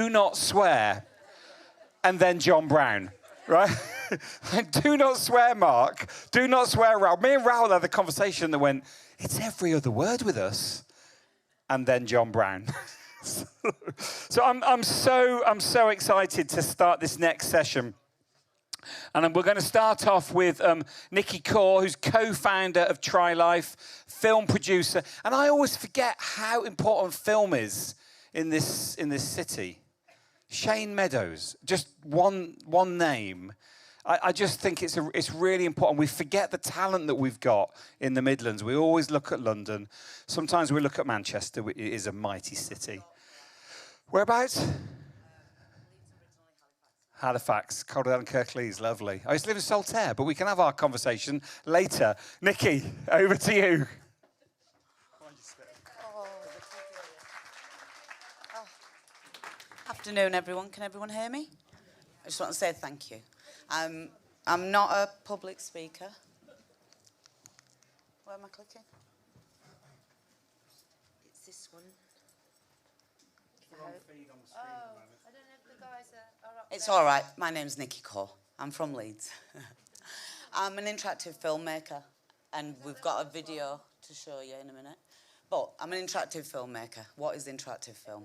do not swear, and then John Brown, right? Do not swear, Mark. Do not swear, Raoul. Me and Raoul had a conversation that went, it's every other word with us, and then John Brown. So I'm so excited to start this next session. And we're going to start off with Nicky Kaur, who's co-founder of Try Life, film producer. And I always forget how important film is in this city. Shane Meadows, just one name. I just think it's really important. We forget the talent that we've got in the Midlands. We always look at London. Sometimes we look at Manchester. It is a mighty city. Whereabouts? Halifax, Caldwell and Kirklees, lovely. I used to live in Saltaire, but we can have our conversation later. Nicky, over to you. Afternoon, everyone. Can everyone hear me? I just want to say thank you. I'm not a public speaker. Where am I clicking? It's this one. I don't know if the guys are up there. It's all right. My name's Nicky Kaur. I'm from Leeds. I'm an interactive filmmaker, and we've got a video to show you in a minute. But I'm an interactive filmmaker. What is interactive film?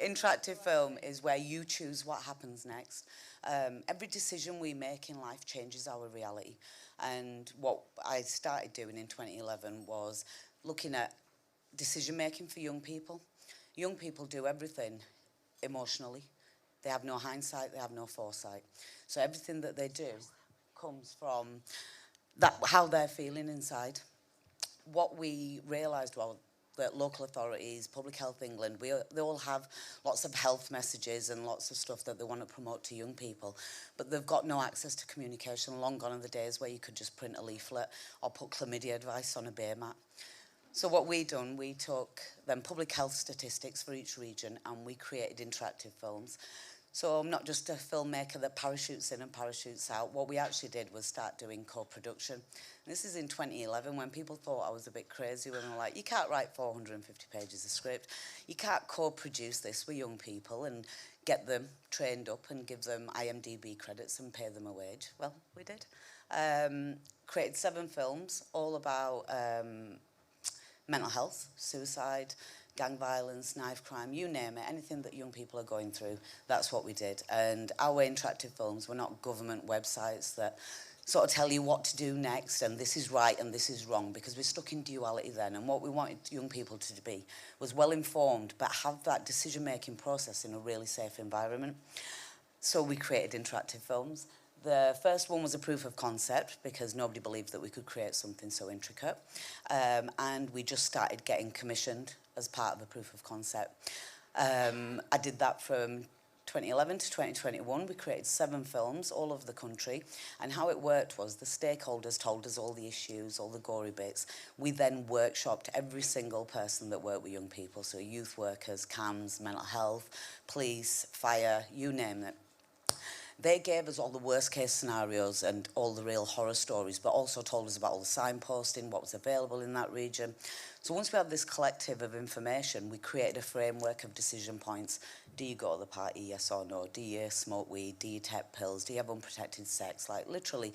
Interactive film is where you choose what happens next. Every decision we make in life changes our reality. And what I started doing in 2011 was looking at decision making for young people. Young people do everything emotionally. They have no hindsight, they have no foresight. So everything that they do comes from how they're feeling inside. What we realised was that local authorities, Public Health England, they all have lots of health messages and lots of stuff that they want to promote to young people, but they've got no access to communication. Long gone are the days where you could just print a leaflet or put chlamydia advice on a beer mat. So what we done, we took them public health statistics for each region and we created interactive films. So I'm not just a filmmaker that parachutes in and parachutes out. What we actually did was start doing co-production. This is in 2011 when people thought I was a bit crazy when they were like, you can't write 450 pages of script. You can't co-produce this with young people and get them trained up and give them IMDb credits and pay them a wage. Well, we did. Created 7 films, all about mental health, suicide, gang violence, knife crime, you name it, anything that young people are going through, that's what we did. And our interactive films were not government websites that sort of tell you what to do next and this is right and this is wrong, because we're stuck in duality then. And what we wanted young people to be was well informed but have that decision-making process in a really safe environment. So we created interactive films. The first one was a proof of concept because nobody believed that we could create something so intricate. And we just started getting commissioned as part of a proof of concept. I did that from 2011 to 2021. We created 7 films all over the country. And how it worked was the stakeholders told us all the issues, all the gory bits. We then workshopped every single person that worked with young people. So youth workers, CAMS, mental health, police, fire, you name it. They gave us all the worst case scenarios and all the real horror stories, but also told us about all the signposting, what was available in that region. So once we had this collective of information, we created a framework of decision points. Do you go to the party, yes or no? Do you smoke weed? Do you take pills? Do you have unprotected sex? Like literally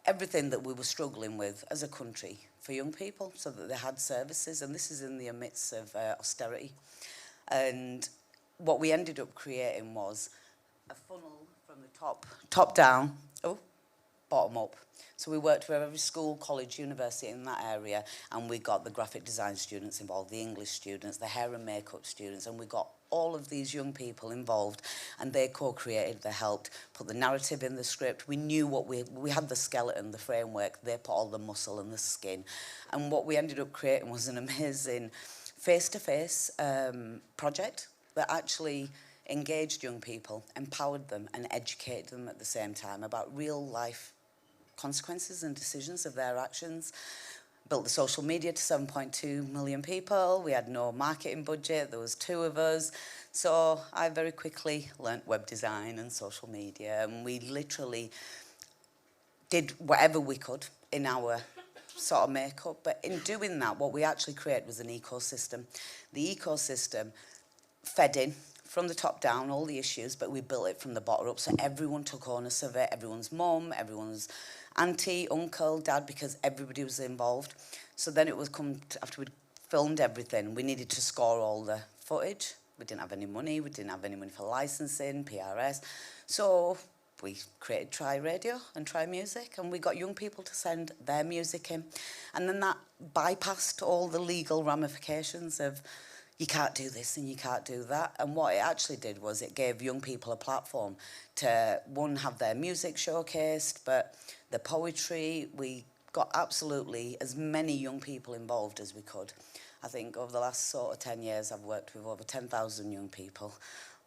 everything that we were struggling with as a country for young people so that they had services. And this is in the midst of austerity. And what we ended up creating was a funnel from the top down, bottom up. So we worked with every school, college, university in that area, and we got the graphic design students involved, the English students, the hair and makeup students, and we got all of these young people involved, and they co-created, they helped put the narrative in the script. We knew what we had the skeleton, the framework, they put all the muscle and the skin. And what we ended up creating was an amazing face-to-face project that actually engaged young people, empowered them and educated them at the same time about real life consequences and decisions of their actions. Built the social media to 7.2 million people. We had no marketing budget. There was 2 of us. So I very quickly learnt web design and social media, and we literally did whatever we could in our sort of makeup. But in doing that, what we actually created was an ecosystem. The ecosystem fed in from the top down, all the issues, but we built it from the bottom up. So everyone took onus of it, everyone's mum, everyone's auntie, uncle, dad, because everybody was involved. So then it was after we'd filmed everything, we needed to score all the footage. We didn't have any money. We didn't have any money for licensing, PRS. So we created Try Radio and Try Music, and we got young people to send their music in. And then that bypassed all the legal ramifications of you can't do this and you can't do that. And what it actually did was it gave young people a platform to, one, have their music showcased, but the poetry, we got absolutely as many young people involved as we could. I think over the last sort of 10 years, I've worked with over 10,000 young people.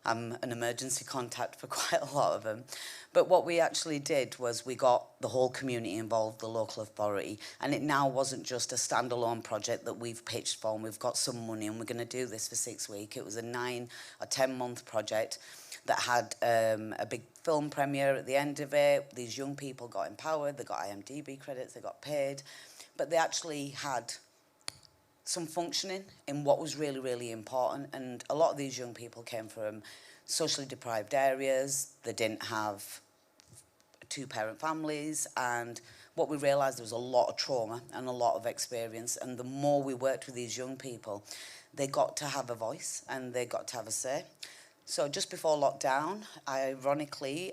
I'm an emergency contact for quite a lot of them. But what we actually did was we got the whole community involved, the local authority, and it now wasn't just a standalone project that we've pitched for and we've got some money and we're going to do this for 6 weeks. It was a 9 or 10-month project that had a big film premiere at the end of it. These young people got empowered, they got IMDb credits, they got paid, but they actually had some functioning in what was really, really important. And a lot of these young people came from socially deprived areas. They didn't have two-parent families. And what we realised, there was a lot of trauma and a lot of experience. And the more we worked with these young people, they got to have a voice and they got to have a say. So just before lockdown, ironically,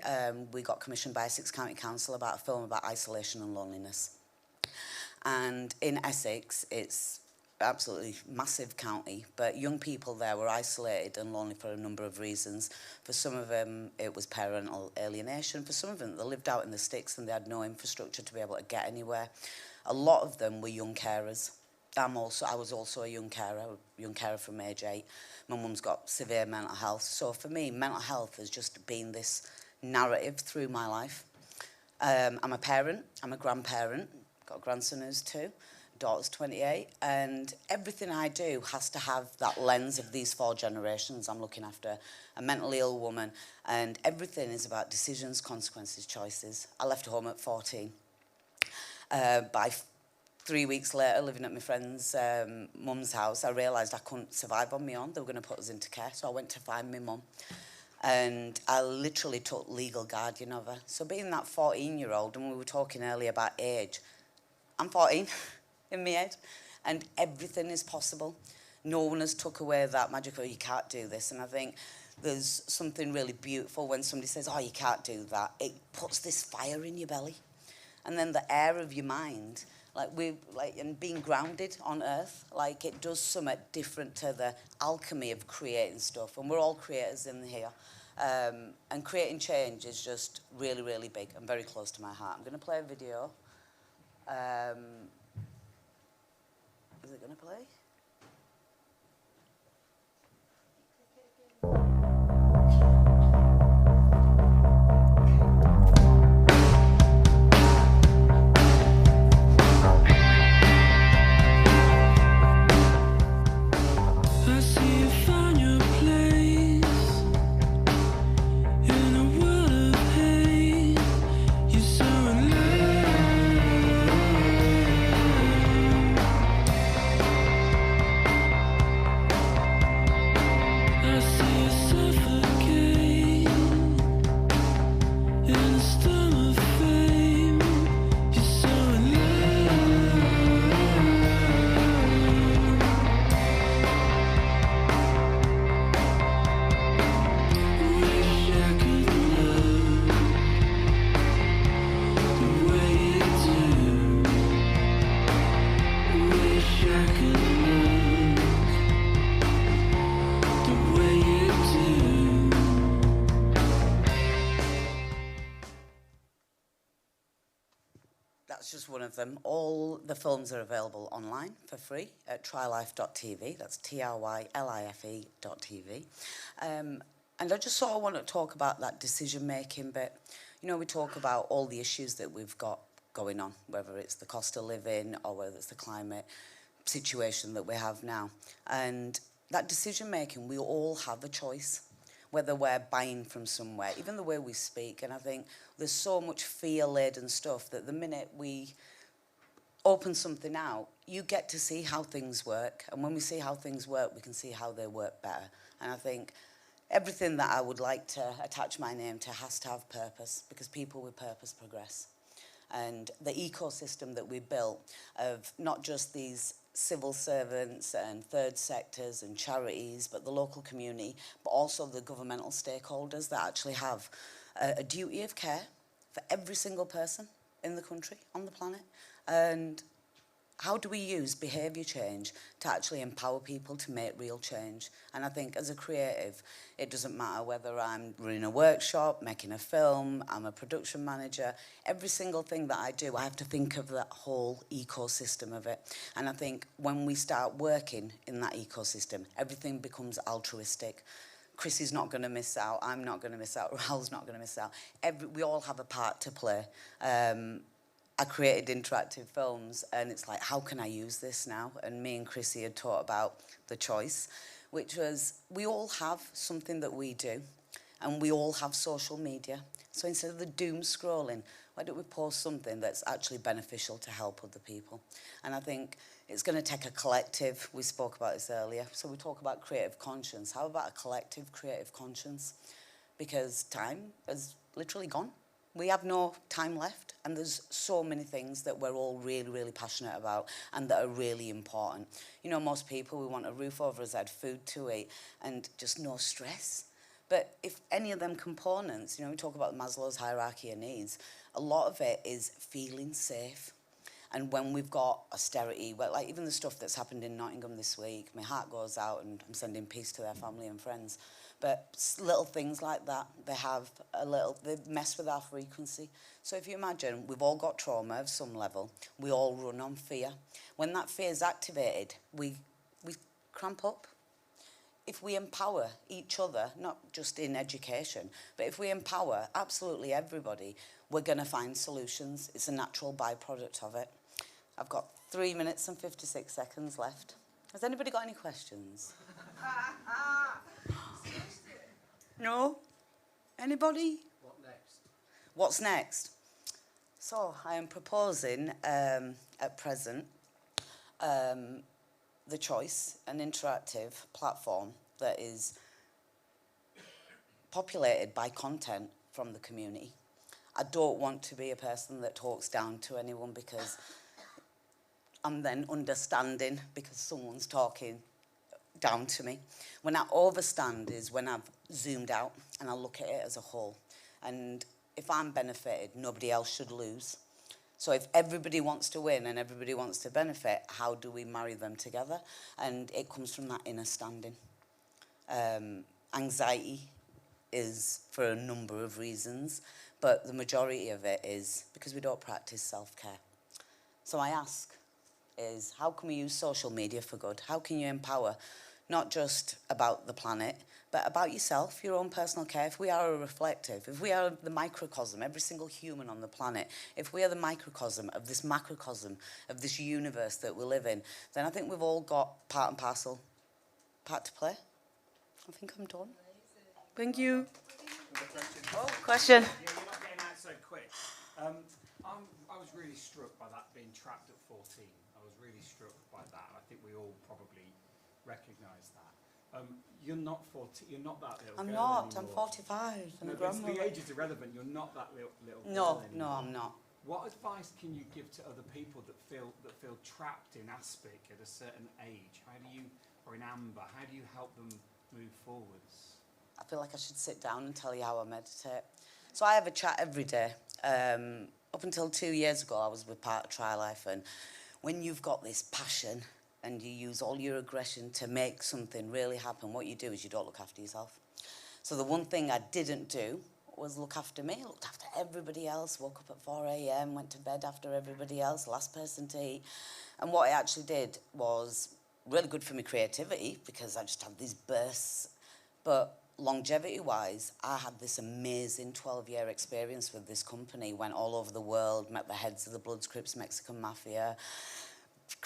we got commissioned by Essex County Council about a film about isolation and loneliness. And in Essex, it's absolutely massive county, but young people there were isolated and lonely for a number of reasons. For some of them, it was parental alienation. For some of them, they lived out in the sticks and they had no infrastructure to be able to get anywhere. A lot of them were young carers. I was also a young carer from age 8. My mum's got severe mental health. So for me, mental health has just been this narrative through my life. I'm a parent, I'm a grandparent, got a grandson who's 2. Daughter's 28, and everything I do has to have that lens of these 4 generations. I'm looking after a mentally ill woman, and everything is about decisions, consequences, choices. I left home at 14. By 3 weeks later, living at my friend's mum's house, I realised I couldn't survive on my own. They were going to put us into care, so I went to find my mum. And I literally took legal guardian of her. So being that 14-year-old, and we were talking earlier about age, I'm 14. In my head, and everything is possible. No one has took away that magic, you can't do this. And I think there's something really beautiful when somebody says, oh, you can't do that. It puts this fire in your belly. And then the air of your mind, and being grounded on earth, it does something different to the alchemy of creating stuff. And we're all creators in here. And creating change is just really, really big and very close to my heart. I'm going to play a video. Is it going to play? I see you found your place in a world of hate. You're so in love. I see you suffocate in a storm of fame. You're so in love. Wish I could love the way you do. Wish I could love the way you do. That's just one of them. All the films are available online for free at trylife.tv. That's trylife.tv. And I just sort of want to talk about that decision-making bit. You know, we talk about all the issues that we've got going on, whether it's the cost of living or whether it's the climate situation that we have now. And that decision-making, we all have a choice, whether we're buying from somewhere, even the way we speak. And I think there's so much fear-laden stuff that the minute we open something out, you get to see how things work. And when we see how things work, we can see how they work better. And I think everything that I would like to attach my name to has to have purpose, because people with purpose progress. And the ecosystem that we built of not just these civil servants and third sectors and charities, but the local community, but also the governmental stakeholders that actually have a duty of care for every single person in the country, on the planet. And how do we use behaviour change to actually empower people to make real change? And I think as a creative, it doesn't matter whether I'm running a workshop, making a film, I'm a production manager. Every single thing that I do, I have to think of that whole ecosystem of it. And I think when we start working in that ecosystem, everything becomes altruistic. Chrissy's not going to miss out, I'm not going to miss out, Raoul's not going to miss out. We all have a part to play. I created interactive films, and it's like, how can I use this now? And me and Chrissy had taught about the choice, which was, we all have something that we do, and we all have social media. So instead of the doom scrolling, why don't we post something that's actually beneficial to help other people? And I think it's going to take a collective. We spoke about this earlier. So we talk about creative conscience. How about a collective creative conscience? Because time has literally gone. We have no time left, and there's so many things that we're all really, really passionate about and that are really important. You know, most people, we want a roof over us head, food to eat, and just no stress. But if any of them components, you know, we talk about Maslow's hierarchy of needs, a lot of it is feeling safe. And when we've got austerity, well, like even the stuff that's happened in Nottingham this week, my heart goes out and I'm sending peace to their family and friends. But little things like that, they mess with our frequency. So if you imagine, we've all got trauma of some level. We all run on fear. When that fear is activated, we cramp up. If we empower each other, not just in education, but if we empower absolutely everybody, we're going to find solutions. It's a natural byproduct of it. I've got 3 minutes and 56 seconds left. Has anybody got any questions? No? Anybody? What next? What's next? So I am proposing at present The Choice, an interactive platform that is populated by content from the community. I don't want to be a person that talks down to anyone, because I'm then understanding because someone's talking down to me. When I overstand is when I've zoomed out and I look at it as a whole. And if I'm benefited, nobody else should lose. So if everybody wants to win and everybody wants to benefit, how do we marry them together? And it comes from that inner standing. Anxiety is for a number of reasons, but the majority of it is because we don't practice self-care. So I ask is, how can we use social media for good? How can you empower not just about the planet, but about yourself, your own personal care? If we are a reflective, if we are the microcosm, every single human on the planet, if we are the microcosm of this macrocosm, of this universe that we live in, then I think we've all got part and parcel, part to play. I think I'm done. Thank you. Oh, question. Yeah, you're not getting out so quick. I was really struck by that, being trapped at 14. I was really struck by that. I think we all probably recognise that. You're not 40. You're not that little I'm girl not. anymore. I'm 45. I'm No, a but grandmother. the age is irrelevant. You're not that little girl No, anymore. no, I'm not. What advice can you give to other people that feel trapped in aspic at a certain age? How do you, or in amber, how do you help them move forwards? I feel like I should sit down and tell you how I meditate. So I have a chat every day. Up until 2 years ago, I was with part of Try Life, and when you've got this passion and you use all your aggression to make something really happen, what you do is you don't look after yourself. So the one thing I didn't do was look after me. I looked after everybody else, woke up at 4 a.m, went to bed after everybody else, last person to eat. And what I actually did was really good for my creativity, because I just had these bursts. But longevity-wise, I had this amazing 12-year experience with this company, went all over the world, met the heads of the Bloods, Crips, Mexican Mafia,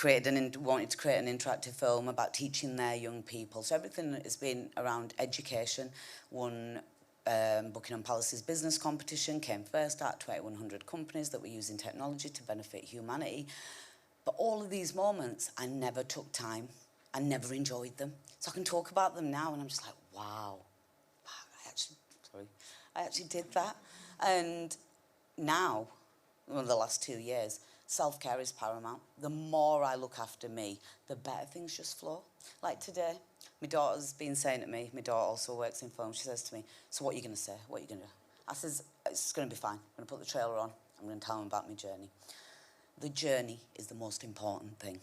wanted to create an interactive film about teaching their young people. So everything has been around education. Won Buckingham Palace's business competition, came first out of 2,100 companies that were using technology to benefit humanity. But all of these moments, I never took time. I never enjoyed them. So I can talk about them now, and I'm just like, wow. Sorry. I actually did that. And now, well, the last 2 years, self-care is paramount. The more I look after me, the better things just flow. Like today, my daughter's been saying to me, my daughter also works in film, she says to me, so what are you going to say? What are you going to do? I says, it's going to be fine. I'm going to put the trailer on. I'm going to tell them about my journey. The journey is the most important thing.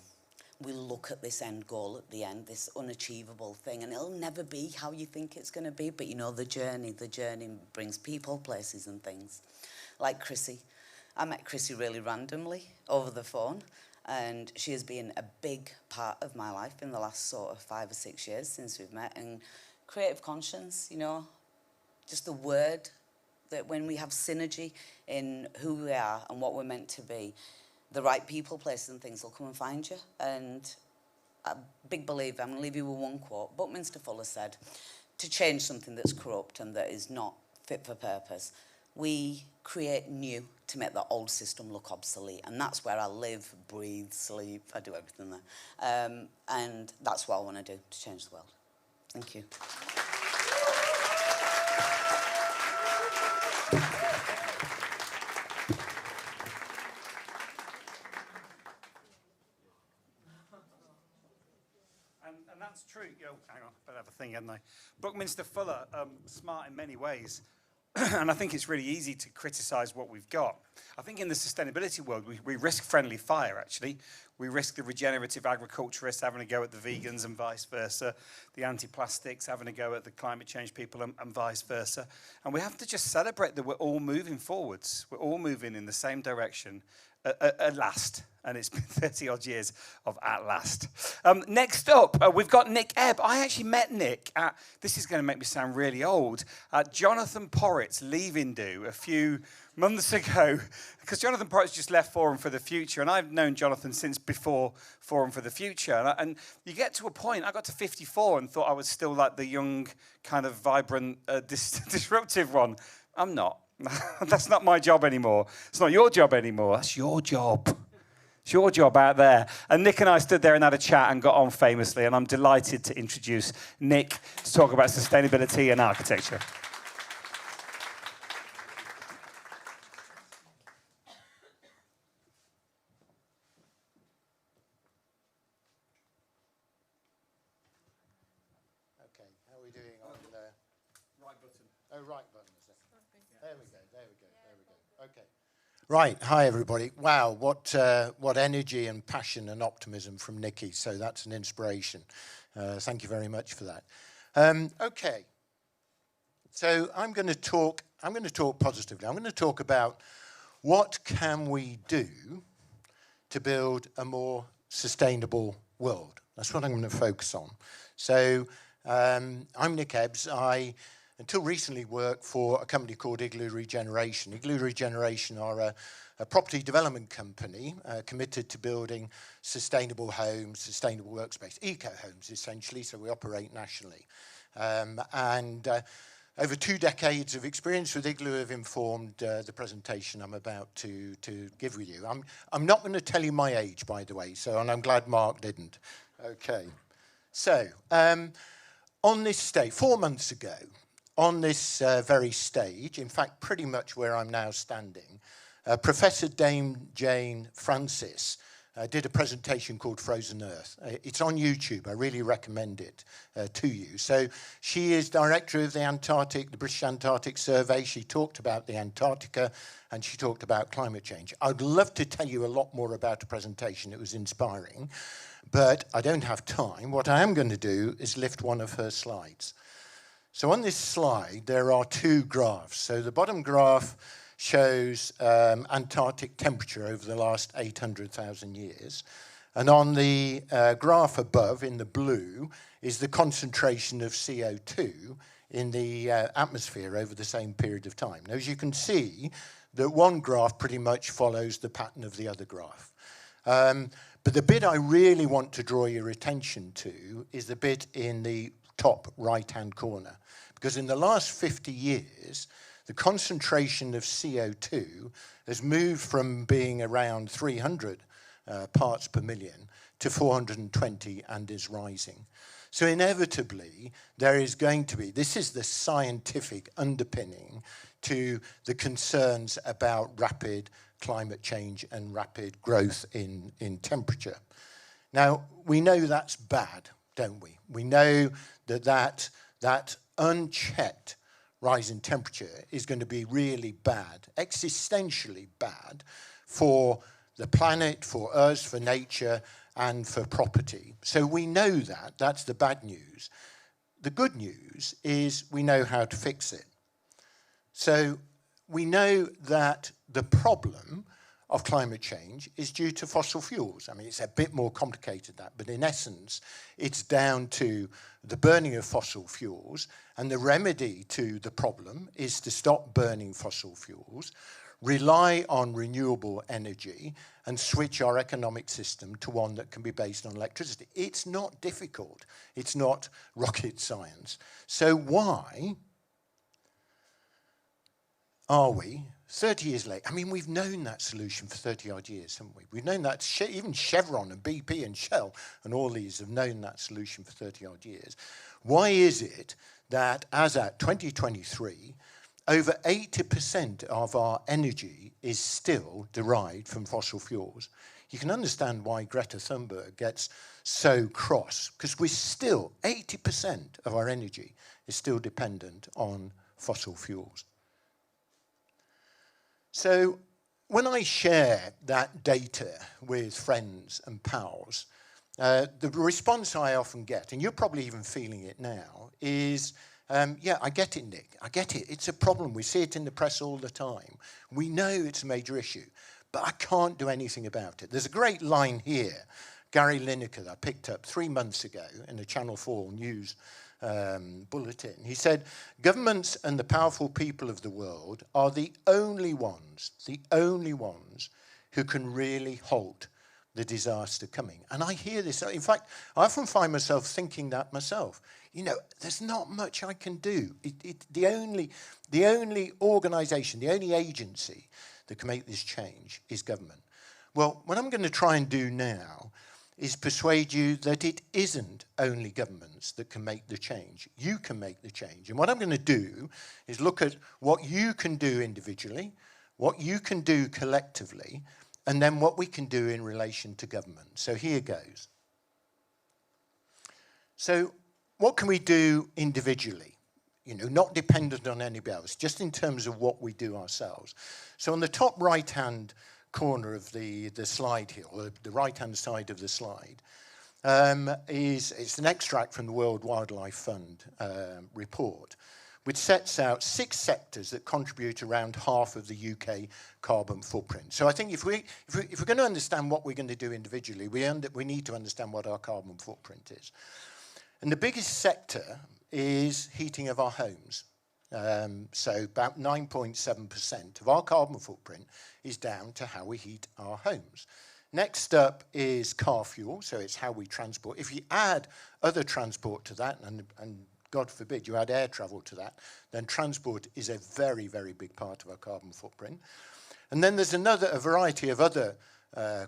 We look at this end goal at the end, this unachievable thing, and it'll never be how you think it's going to be, but you know, the journey brings people, places and things. Like Chrissy. I met Chrissy really randomly over the phone, and she has been a big part of my life in the last sort of 5 or 6 years since we've met. And creative conscience, you know, just the word that when we have synergy in who we are and what we're meant to be, the right people, places and things will come and find you. And a big believer, I'm going to leave you with one quote. Buckminster Fuller said, to change something that's corrupt and that is not fit for purpose, we create new to make the old system look obsolete. And that's where I live, breathe, sleep, I do everything there. And that's what I want to do to change the world. Thank you. And that's true. Yo, hang on, better have a thing, hadn't I? Buckminster Fuller, smart in many ways. And I think it's really easy to criticise what we've got. I think in the sustainability world, we risk friendly fire, actually. We risk the regenerative agriculturists having a go at the vegans and vice versa, the anti-plastics having a go at the climate change people and vice versa. And we have to just celebrate that we're all moving forwards. We're all moving in the same direction at last. And it's been 30 odd years of at last. Next up, we've got Nick Ebb. I actually met Nick at, this is going to make me sound really old, at Jonathan Porritt's leaving do a few months ago, because Jonathan Porritt's just left Forum for the Future, and I've known Jonathan since before Forum for the Future. And you get to a point, I got to 54 and thought I was still like the young, kind of vibrant, disruptive one. I'm not. That's not my job anymore. It's not your job anymore. That's your job. It's your job out there. And Nick and I stood there and had a chat and got on famously, and I'm delighted to introduce Nick to talk about sustainability and architecture. Okay, how are we doing on the... Right button. Oh, right button, is it? There we go. Okay. Right, hi everybody. Wow, what energy and passion and optimism from Nicky. So that's an inspiration. Thank you very much for that. Okay. So I'm going to talk positively. I'm going to talk about what can we do to build a more sustainable world. That's what I'm going to focus on. So I'm Nick Ebbs. I until recently worked for a company called Igloo Regeneration. Igloo Regeneration are a property development company committed to building sustainable homes, sustainable workspace, eco-homes essentially, so we operate nationally. Over 2 decades of experience with Igloo have informed the presentation I'm about to give with you. I'm not going to tell you my age, by the way, and I'm glad Mark didn't. Okay. So, on this stage, 4 months ago, on this very stage, in fact, pretty much where I'm now standing, Professor Dame Jane Francis did a presentation called Frozen Earth. It's on YouTube. I really recommend it to you. So she is director of the British Antarctic Survey. She talked about the Antarctica and she talked about climate change. I'd love to tell you a lot more about the presentation. It was inspiring, but I don't have time. What I am going to do is lift one of her slides. So on this slide, there are 2 graphs. So the bottom graph shows Antarctic temperature over the last 800,000 years. And on the graph above, in the blue, is the concentration of CO2 in the atmosphere over the same period of time. Now, as you can see, that one graph pretty much follows the pattern of the other graph. But the bit I really want to draw your attention to is the bit in the top right-hand corner. Because in the last 50 years, the concentration of CO2 has moved from being around 300 parts per million to 420 and is rising. So inevitably, there is going to be, this is the scientific underpinning to the concerns about rapid climate change and rapid growth in temperature. Now, we know that's bad, don't we? We know that unchecked rise in temperature is going to be really bad, existentially bad for the planet, for us, for nature, and for property. So we know that. That's the bad news. The good news is we know how to fix it. So we know that the problem of climate change is due to fossil fuels. I mean, it's a bit more complicated than that, but in essence, it's down to the burning of fossil fuels, and the remedy to the problem is to stop burning fossil fuels, rely on renewable energy, and switch our economic system to one that can be based on electricity. It's not difficult. It's not rocket science. So why are we 30 years late? I mean, we've known that solution for 30-odd years, haven't we? We've known that, even Chevron and BP and Shell and all these have known that solution for 30-odd years. Why is it that, as at 2023, over 80% of our energy is still derived from fossil fuels? You can understand why Greta Thunberg gets so cross, because we're still, 80% of our energy is still dependent on fossil fuels. So when I share that data with friends and pals, the response I often get, and you're probably even feeling it now, is, yeah, I get it, Nick. I get it. It's a problem. We see it in the press all the time. We know it's a major issue, but I can't do anything about it. There's a great line here, Gary Lineker, that I picked up 3 months ago in a Channel 4 news bulletin. He said, governments and the powerful people of the world are the only ones who can really halt the disaster coming. And I hear this. In fact, I often find myself thinking that myself. You know, there's not much I can do. The only organisation, the only agency that can make this change is government. Well, what I'm going to try and do now is persuade you that it isn't only governments that can make the change. You can make the change. And what I'm going to do is look at what you can do individually, what you can do collectively, and then what we can do in relation to government. So here goes. So what can we do individually? You know, not dependent on anybody else, just in terms of what we do ourselves. So on the top right-hand corner of the slide here, or the right-hand side of the slide, it's an extract from the World Wildlife Fund report, which sets out 6 sectors that contribute around half of the UK carbon footprint. So I think if we're going to understand what we're going to do individually, we need to understand what our carbon footprint is. And the biggest sector is heating of our homes. So about 9.7% of our carbon footprint is down to how we heat our homes. Next up is car fuel, so it's how we transport. If you add other transport to that, and God forbid you add air travel to that, then transport is a very, very big part of our carbon footprint. And then there's a variety of other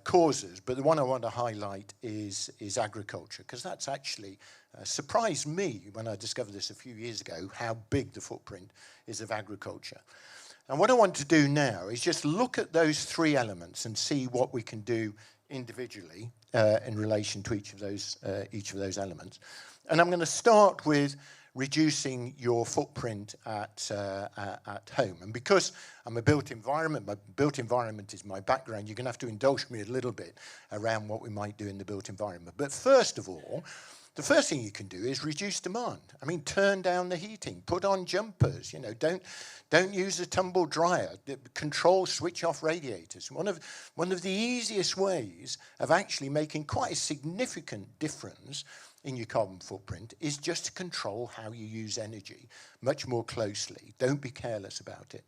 causes, but the one I want to highlight is agriculture, because that's actually surprised me when I discovered this a few years ago, how big the footprint is of agriculture. And what I want to do now is just look at those 3 elements and see what we can do individually in relation to each of those elements. And I'm going to start with reducing your footprint at home. And because I'm a built environment, my built environment is my background, you're going to have to indulge me a little bit around what we might do in the built environment. But first of all, the first thing you can do is reduce demand. I mean, turn down the heating, put on jumpers, you know, don't use a tumble dryer, control, switch off radiators. One of the easiest ways of actually making quite a significant difference in your carbon footprint is just to control how you use energy much more closely. Don't be careless about it.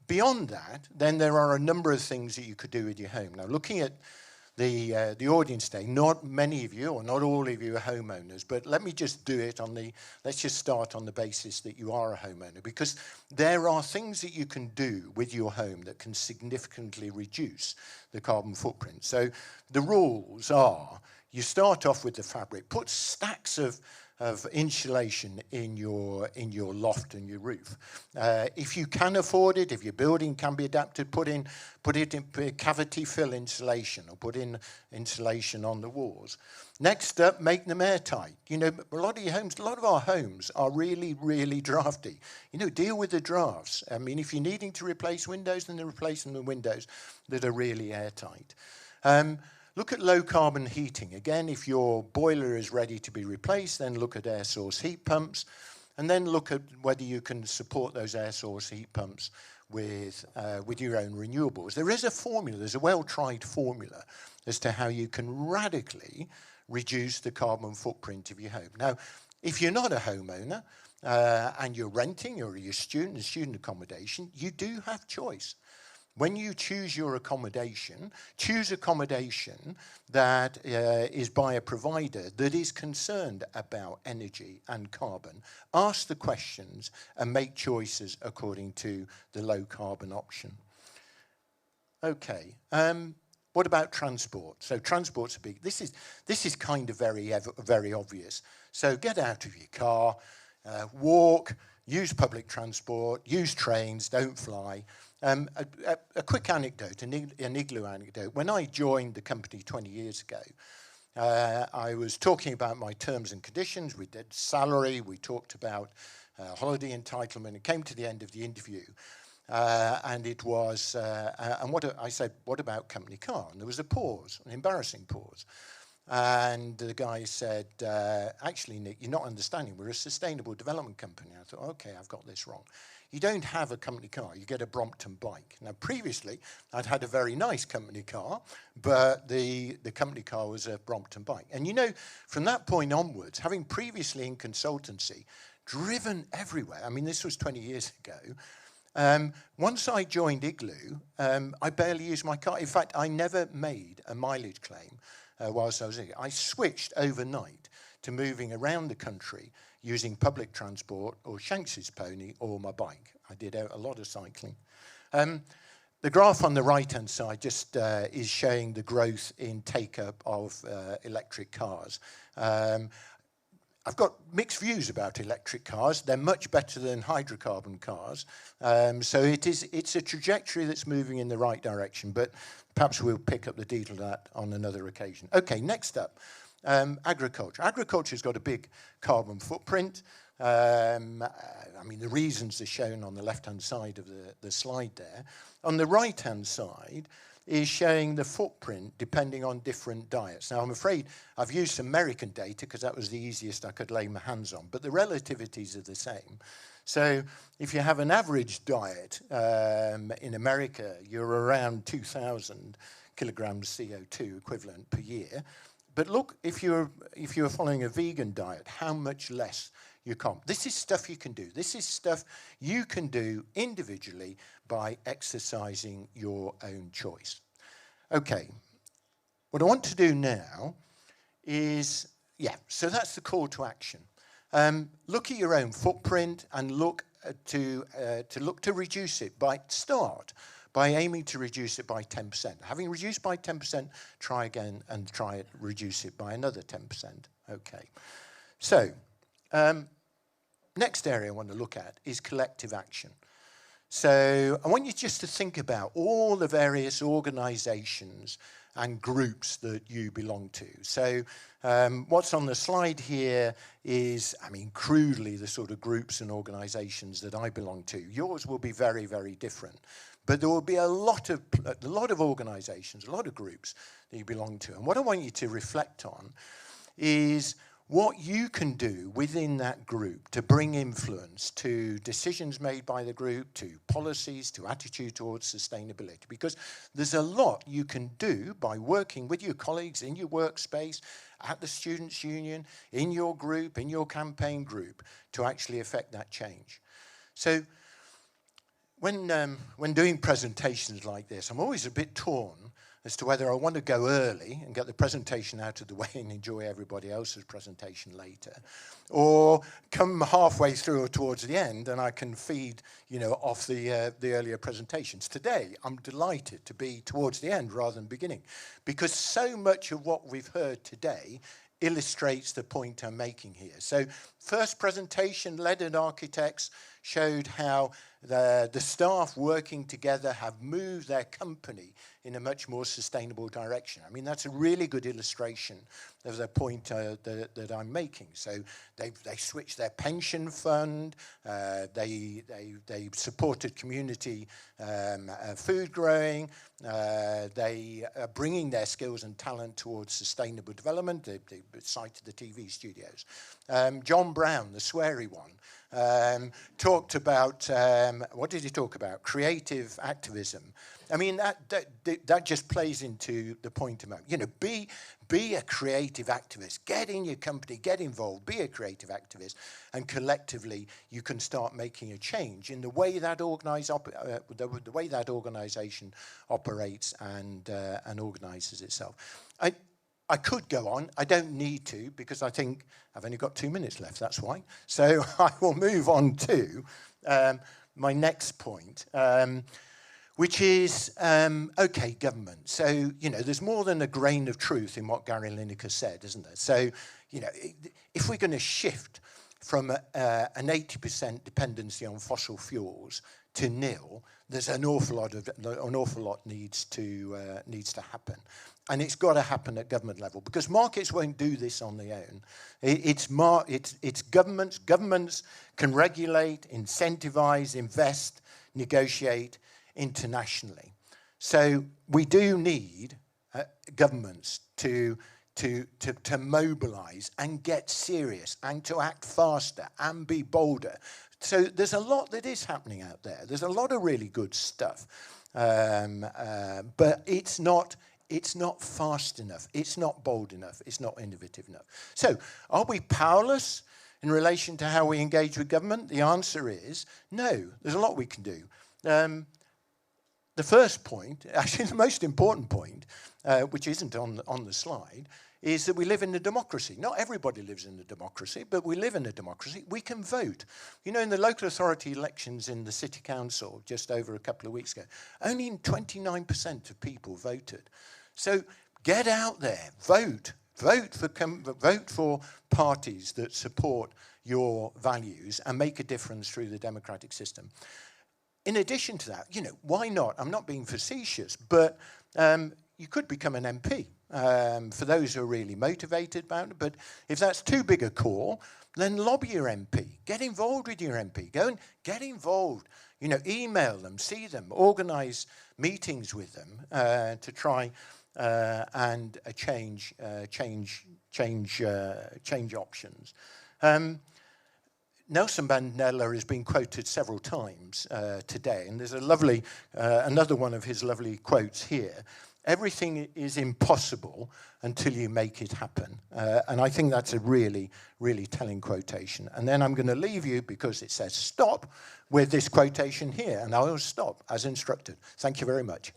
Beyond that, then there are a number of things that you could do with your home. Now, looking at the audience today, not many of you or not all of you are homeowners, but let me just do it let's just start on the basis that you are a homeowner, because there are things that you can do with your home that can significantly reduce the carbon footprint. So the rules are, you start off with the fabric. Put stacks of insulation in your loft and your roof. If you can afford it, if your building can be adapted, put it in cavity fill insulation, or put in insulation on the walls. Next up, make them airtight. You know, a lot of our homes are really, really drafty. You know, deal with the drafts. I mean, if you're needing to replace windows, then they're replacing the windows that are really airtight. Look at low carbon heating. Again, if your boiler is ready to be replaced, then look at air source heat pumps, and then look at whether you can support those air source heat pumps with your own renewables. There is a formula, there's a well-tried formula as to how you can radically reduce the carbon footprint of your home. Now, if you're not a homeowner and you're renting, or you're student accommodation, you do have choice. When you choose your accommodation, choose accommodation that is by a provider that is concerned about energy and carbon. Ask the questions and make choices according to the low carbon option. Okay, what about transport? So transport's a big, this is kind of very obvious. So get out of your car, walk, use public transport, use trains, don't fly. A quick anecdote, an Igloo anecdote. When I joined the company 20 years ago, I was talking about my terms and conditions. We did salary, we talked about holiday entitlement. It came to the end of the interview, and it was, I said, what about company car? And there was a pause, an embarrassing pause. And the guy said, actually, Nick, you're not understanding. We're a sustainable development company. I thought, okay, I've got this wrong. You don't have a company car, you get a Brompton bike. Now, previously, I'd had a very nice company car, but the company car was a Brompton bike. And you know, from that point onwards, having previously in consultancy, driven everywhere, I mean, this was 20 years ago, once I joined Igloo, I barely used my car. In fact, I never made a mileage claim whilst I was in it. I switched overnight to moving around the country using public transport or Shanks's pony or my bike. I did a lot of cycling. The graph on the right-hand side just is showing the growth in take-up of electric cars. I've got mixed views about electric cars. They're much better than hydrocarbon cars. So it's a trajectory that's moving in the right direction, but perhaps we'll pick up the detail of that on another occasion. Okay, next up. Agriculture. Agriculture's got a big carbon footprint. I mean, the reasons are shown on the left-hand side of the slide there. On the right-hand side is showing the footprint depending on different diets. Now, I'm afraid I've used American data because that was the easiest I could lay my hands on, but the relativities are the same. So if you have an average diet in America, you're around 2,000 kilograms CO2 equivalent per year. But look, if you're following a vegan diet, how much less you can. This is stuff you can do. This is stuff you can do individually by exercising your own choice. Okay, what I want to do now is, so that's the call to action. Look at your own footprint and look to reduce it by aiming to reduce it by 10%. Having reduced by 10%, try again and reduce it by another 10%. Okay. So, next area I want to look at is collective action. So I want you just to think about all the various organisations and groups that you belong to. So what's on the slide here is, I mean, crudely the sort of groups and organisations that I belong to. Yours will be very, very different. But there will be a lot of organisations, a lot of groups that you belong to. And what I want you to reflect on is what you can do within that group to bring influence to decisions made by the group, to policies, to attitude towards sustainability. Because there's a lot you can do by working with your colleagues in your workspace, at the Students' Union, in your group, in your campaign group, to actually affect that change. So when doing presentations like this, I'm always a bit torn as to whether I want to go early and get the presentation out of the way and enjoy everybody else's presentation later, or come halfway through or towards the end and I can feed, off the earlier presentations. Today, I'm delighted to be towards the end rather than beginning, because so much of what we've heard today illustrates the point I'm making here. So first presentation, Leaded Architects, showed how the staff working together have moved their company in a much more sustainable direction. I mean, that's a really good illustration of the point that I'm making. So they switched their pension fund, they supported community food growing, they are bringing their skills and talent towards sustainable development. They cited the TV studios. John Brown, the sweary one, talked about, what did he talk about? Creative activism. I mean, that just plays into the point about, be a creative activist. Get in your company, get involved, be a creative activist, and collectively you can start making a change in the way that the way that organisation operates and organises itself. I could go on. I don't need to, because I think I've only got 2 minutes left, that's why. So I will move on to my next point, which is, government. So, there's more than a grain of truth in what Gary Lineker said, isn't there? So, if we're going to shift from an 80% dependency on fossil fuels to nil, there's an awful lot needs to happen. And it's got to happen at government level, because markets won't do this on their own. It's governments. Governments can regulate, incentivize, invest, negotiate internationally. So we do need governments to mobilize and get serious and to act faster and be bolder. So there's a lot that is happening out there. There's a lot of really good stuff, but it's not fast enough. It's not bold enough. It's not innovative enough. So are we powerless in relation to how we engage with government? The answer is no. There's a lot we can do. The first point, actually the most important point, which isn't on the slide, is that we live in a democracy. Not everybody lives in a democracy, but we live in a democracy. We can vote. In the local authority elections in the city council just over a couple of weeks ago, only 29% of people voted. So get out there, vote. Vote for parties that support your values and make a difference through the democratic system. In addition to that, why not? I'm not being facetious, but you could become an MP for those who are really motivated about it. But if that's too big a call, then lobby your MP. Get involved with your MP. Go and get involved. Email them, see them, organise meetings with them to try and change options. Nelson Mandela has been quoted several times today, and there's a lovely, another one of his lovely quotes here. Everything is impossible until you make it happen. And I think that's a really, really telling quotation. And then I'm going to leave you, because it says stop, with this quotation here, and I will stop as instructed. Thank you very much.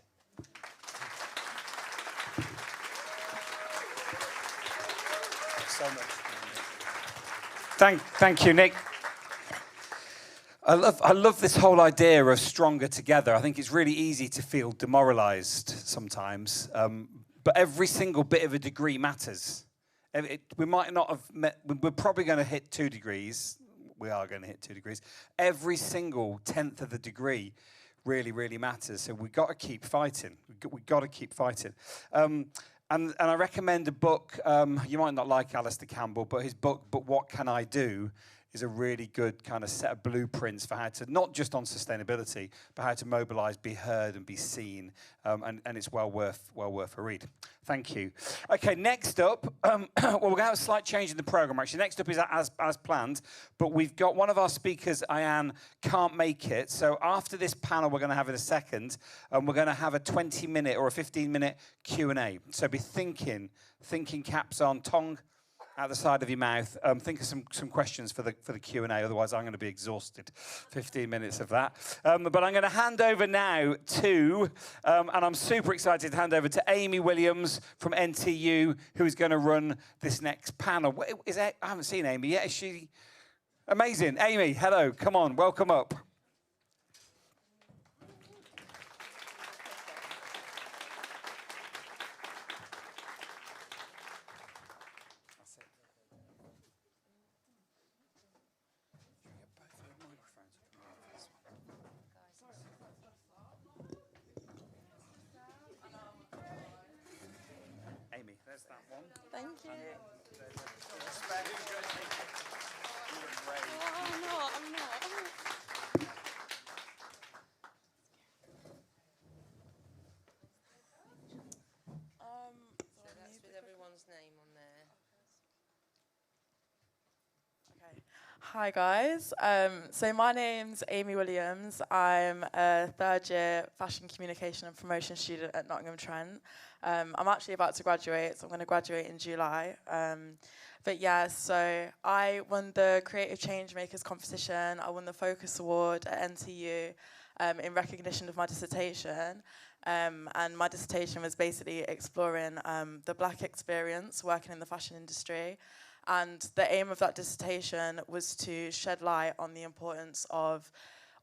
So much. Thank you, Nick. I love this whole idea of stronger together. I think it's really easy to feel demoralised sometimes, but every single bit of a degree matters. We might not have met, we're probably going to hit 2 degrees. We are going to hit 2 degrees. Every single 10th of the degree really, really matters. So we've got to keep fighting. We've got to keep fighting. And I recommend a book. You might not like Alistair Campbell, but his book, But What Can I Do?, is a really good kind of set of blueprints for how to, not just on sustainability, but how to mobilise, be heard and be seen. And it's well worth a read. Thank you. Okay, next up, well, we're going to have a slight change in the programme, actually. Next up is as planned, but we've got one of our speakers, Ayan, can't make it. So after this panel we're going to have in a second, we're going to have a 20-minute or a 15-minute Q&A. So be thinking caps on, tongue out the side of your mouth. Think of some questions for the Q&A. Otherwise, I'm going to be exhausted. 15 minutes of that. But I'm going to hand over now to, and I'm super excited to hand over to Amy Williams from NTU, who is going to run this next panel. I haven't seen Amy yet. Is she amazing? Amy, hello. Come on, welcome up. Amy, there's that one. Thank you. Oh, I'm not. So that's with everyone's name on there. Okay. Hi guys. So my name's Amy Williams. I'm a third year fashion communication and promotion student at Nottingham and Trent. I'm actually about to graduate, so I'm going to graduate in July. But yeah, so I won the Creative Changemakers competition. I won the Focus Award at NTU in recognition of my dissertation. And my dissertation was basically exploring the Black experience working in the fashion industry. And the aim of that dissertation was to shed light on the importance of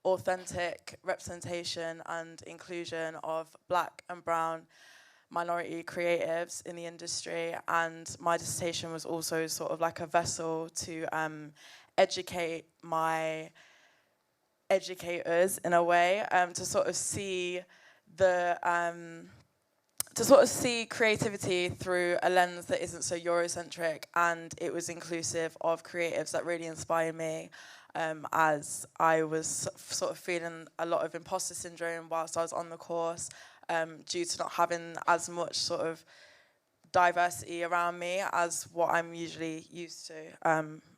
authentic representation and inclusion of Black and brown minority creatives in the industry. And my dissertation was also sort of like a vessel to educate my educators in a way, to sort of see creativity through a lens that isn't so Eurocentric, and it was inclusive of creatives that really inspired me, as I was sort of feeling a lot of imposter syndrome whilst I was on the course, due to not having as much sort of diversity around me as what I'm usually used to,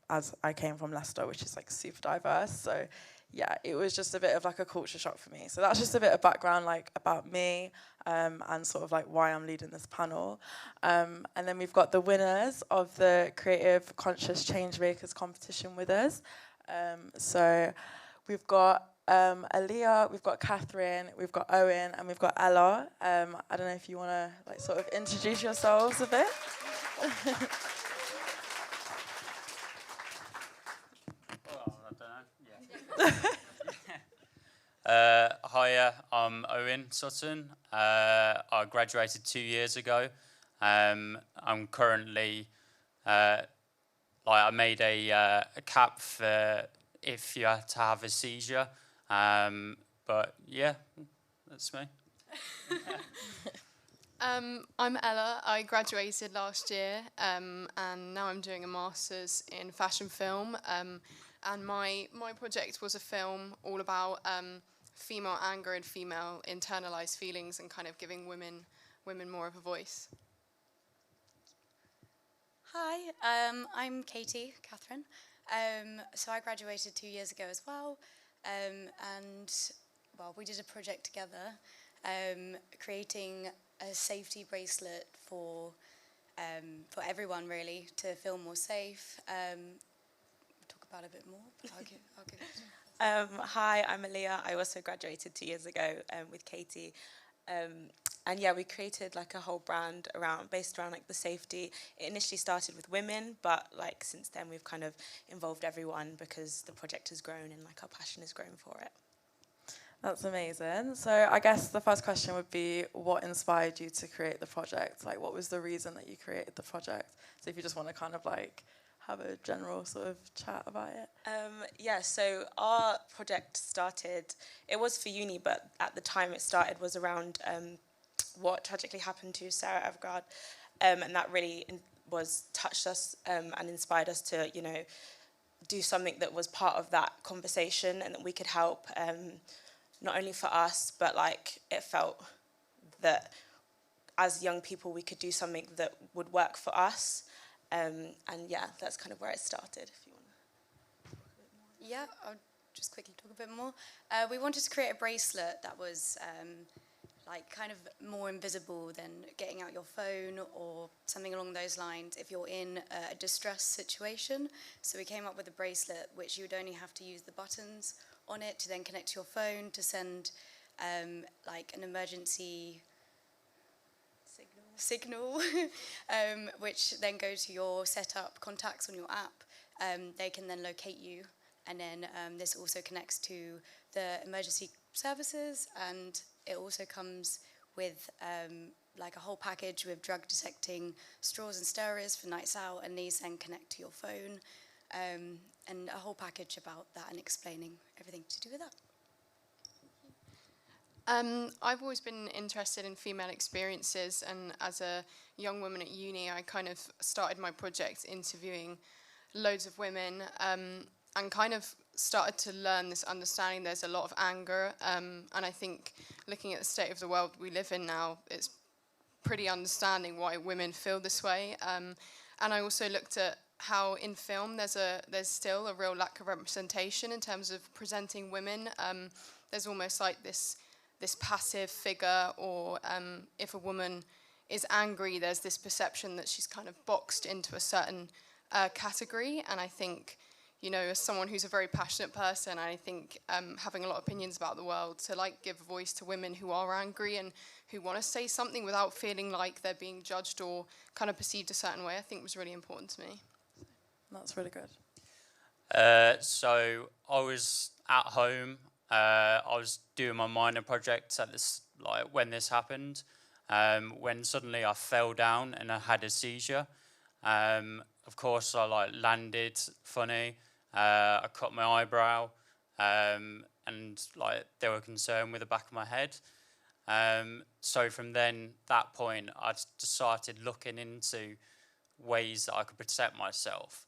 as I came from Leicester, which is like super diverse. So yeah, it was just a bit of like a culture shock for me. So that's just a bit of background like about me, and sort of like why I'm leading this panel. And then we've got the winners of the Creative Conscious Changemakers competition with us. So we've got Aaliyah, we've got Katherine, we've got Owen, and we've got Ella. I don't know if you want to like sort of introduce yourselves a bit. Hiya, I'm Owen Sutton. I graduated 2 years ago. I'm currently, I made a cap for if you had to have a seizure. But yeah, that's me. I'm Ella. I graduated last year, and now I'm doing a master's in fashion film. And my project was a film all about female anger and female internalized feelings, and kind of giving women more of a voice. Hi, I'm Katherine. So I graduated 2 years ago as well, and well, we did a project together, creating a safety bracelet for everyone really, to feel more safe. We'll talk about it a bit more, but I'll give it. Hi, I'm Aaliyah. I also graduated 2 years ago with Katie. And yeah, we created like a whole brand based around like the safety. It initially started with women, but like since then we've kind of involved everyone because the project has grown and like our passion has grown for it. That's amazing. So I guess the first question would be, what inspired you to create the project? Like, what was the reason that you created the project? So if you just want to kind of like have a general sort of chat about it. Yeah, so our project started, it was for uni, but at the time it started was around what tragically happened to Sarah Evergard, and that really touched us and inspired us to, you know, do something that was part of that conversation and that we could help, not only for us, but like it felt that as young people we could do something that would work for us, and yeah, that's kind of where it started, if you want to. Yeah, I'll just quickly talk a bit more. We wanted to create a bracelet that was like kind of more invisible than getting out your phone or something along those lines if you're in a distress situation. So we came up with a bracelet which you would only have to use the buttons on it to then connect to your phone to send like an emergency signal which then goes to your setup contacts on your app. They can then locate you, and then this also connects to the emergency services, and it also comes with like a whole package with drug detecting straws and stirrers for nights out, and these then connect to your phone, and a whole package about that and explaining everything to do with that. I've always been interested in female experiences, and as a young woman at uni, I kind of started my project interviewing loads of women, and kind of started to learn this understanding there's a lot of anger, and I think looking at the state of the world we live in now, it's pretty understanding why women feel this way. And I also looked at how in film there's still a real lack of representation in terms of presenting women. There's almost like this passive figure, or if a woman is angry, there's this perception that she's kind of boxed into a certain category. And I think, you know, as someone who's a very passionate person, I think having a lot of opinions about the world, to like give a voice to women who are angry and who want to say something without feeling like they're being judged or kind of perceived a certain way, I think was really important to me. That's really good. So I was at home. I was doing my minor project at this, like when this happened, when suddenly I fell down and I had a seizure. Of course, I like landed funny. I cut my eyebrow, and like they were concerned with the back of my head. So from then, that point, I just started looking into ways that I could protect myself.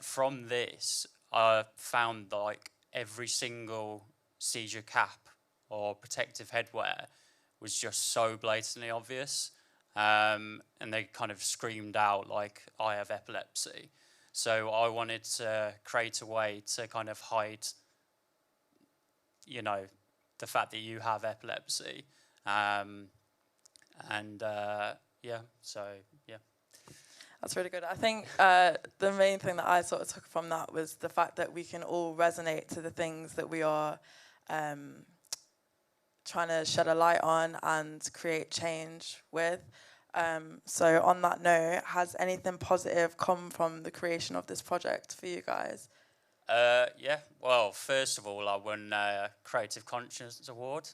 From this, I found like every single seizure cap or protective headwear was just so blatantly obvious. And they kind of screamed out like, I have epilepsy. So I wanted to create a way to kind of hide, you know, the fact that you have epilepsy. Yeah. That's really good. I think the main thing that I sort of took from that was the fact that we can all resonate to the things that we are trying to shed a light on and create change with. So on that note, has anything positive come from the creation of this project for you guys? Yeah, well, first of all, I won Creative Conscience Award.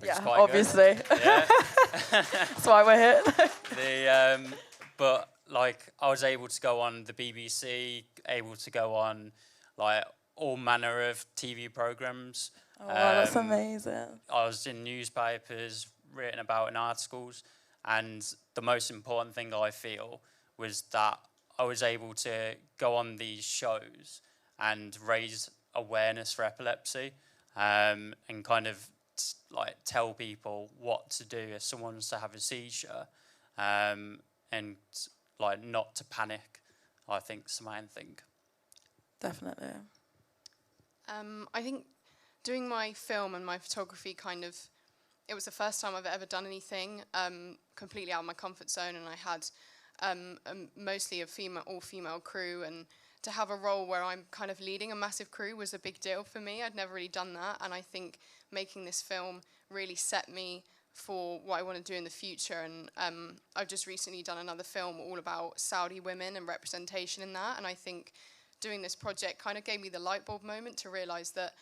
Yeah, obviously. Yeah. That's why we're here. But like, I was able to go on the BBC, able to go on like all manner of TV programs. Oh, wow, that's amazing. I was in newspapers, written about in articles, and the most important thing I feel was that I was able to go on these shows and raise awareness for epilepsy, and kind of like tell people what to do if someone wants to have a seizure, and like not to panic. I think is the main thing. Definitely. I think doing my film and my photography it was the first time I've ever done anything completely out of my comfort zone, and I had mostly all-female crew, and to have a role where I'm kind of leading a massive crew was a big deal for me. I'd never really done that, and I think making this film really set me for what I want to do in the future. And I've just recently done another film all about Saudi women and representation in that, and I think doing this project kind of gave me the light bulb moment to realise that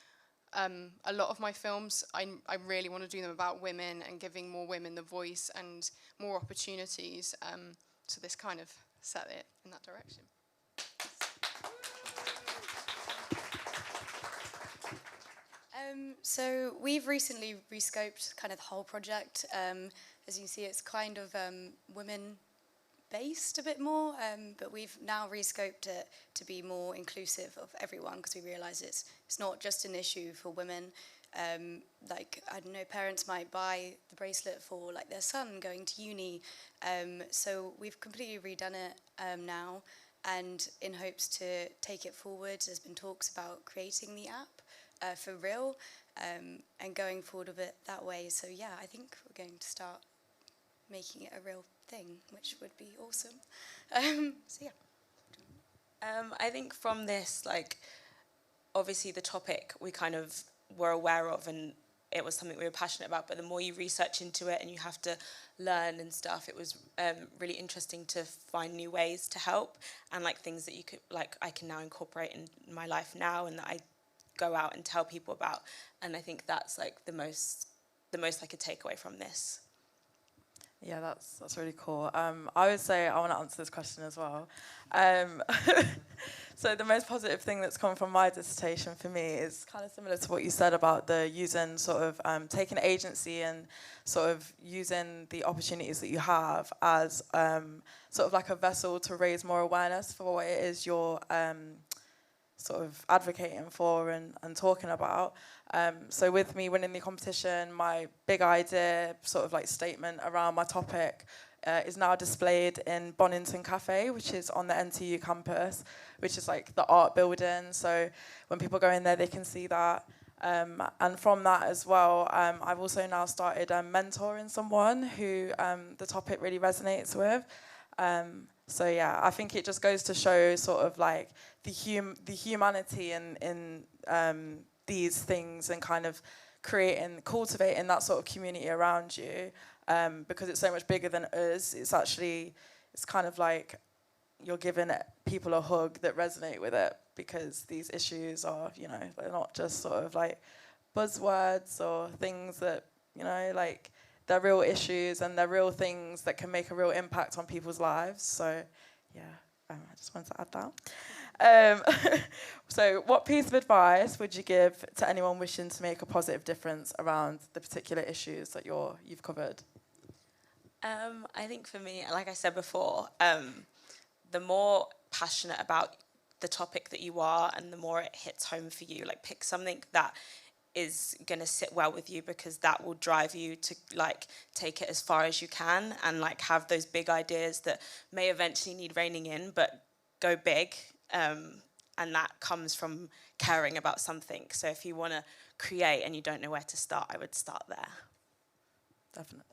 a lot of my films, I really want to do them about women and giving more women the voice and more opportunities. So this kind of set it in that direction. So we've recently rescoped kind of the whole project. As you see, it's kind of women-based a bit more, but we've now rescoped it to be more inclusive of everyone, because we realise it's not just an issue for women. Like, I don't know, parents might buy the bracelet for like their son going to uni. So we've completely redone it now, and in hopes to take it forward, there's been talks about creating the app. for real, and going forward with it that way. So yeah, I think we're going to start making it a real thing, which would be awesome. So yeah. I think from this, like, obviously the topic we kind of were aware of and it was something we were passionate about, but the more you research into it and you have to learn and stuff, it was really interesting to find new ways to help and like things that you could, like, I can now incorporate in my life now and that I go out and tell people about. And I think that's like the most I could take away from this. Yeah, that's really cool. I would say I want to answer this question as well. So the most positive thing that's come from my dissertation for me is kind of similar to what you said about the using sort of taking agency and sort of using the opportunities that you have as sort of like a vessel to raise more awareness for what it is you're sort of advocating for and talking about. So with me winning the competition, my big idea, sort of like statement around my topic is now displayed in Bonington Cafe, which is on the NTU campus, which is like the art building. So when people go in there, they can see that. And from that as well, I've also now started mentoring someone who the topic really resonates with. So yeah, I think it just goes to show sort of like the humanity in these things and kind of cultivating that sort of community around you, because it's so much bigger than us. It's kind of like you're giving people a hug that resonate with it, because these issues are, you know, they're not just sort of like buzzwords or things that, you know, like they're real issues and they're real things that can make a real impact on people's lives. So yeah, I just wanted to add that. So what piece of advice would you give to anyone wishing to make a positive difference around the particular issues that you've covered? I think for me, like I said before, the more passionate about the topic that you are and the more it hits home for you, like pick something that is going to sit well with you, because that will drive you to like take it as far as you can and like have those big ideas that may eventually need reining in, but go big. And that comes from caring about something. So if you want to create and you don't know where to start, I would start there. Definitely.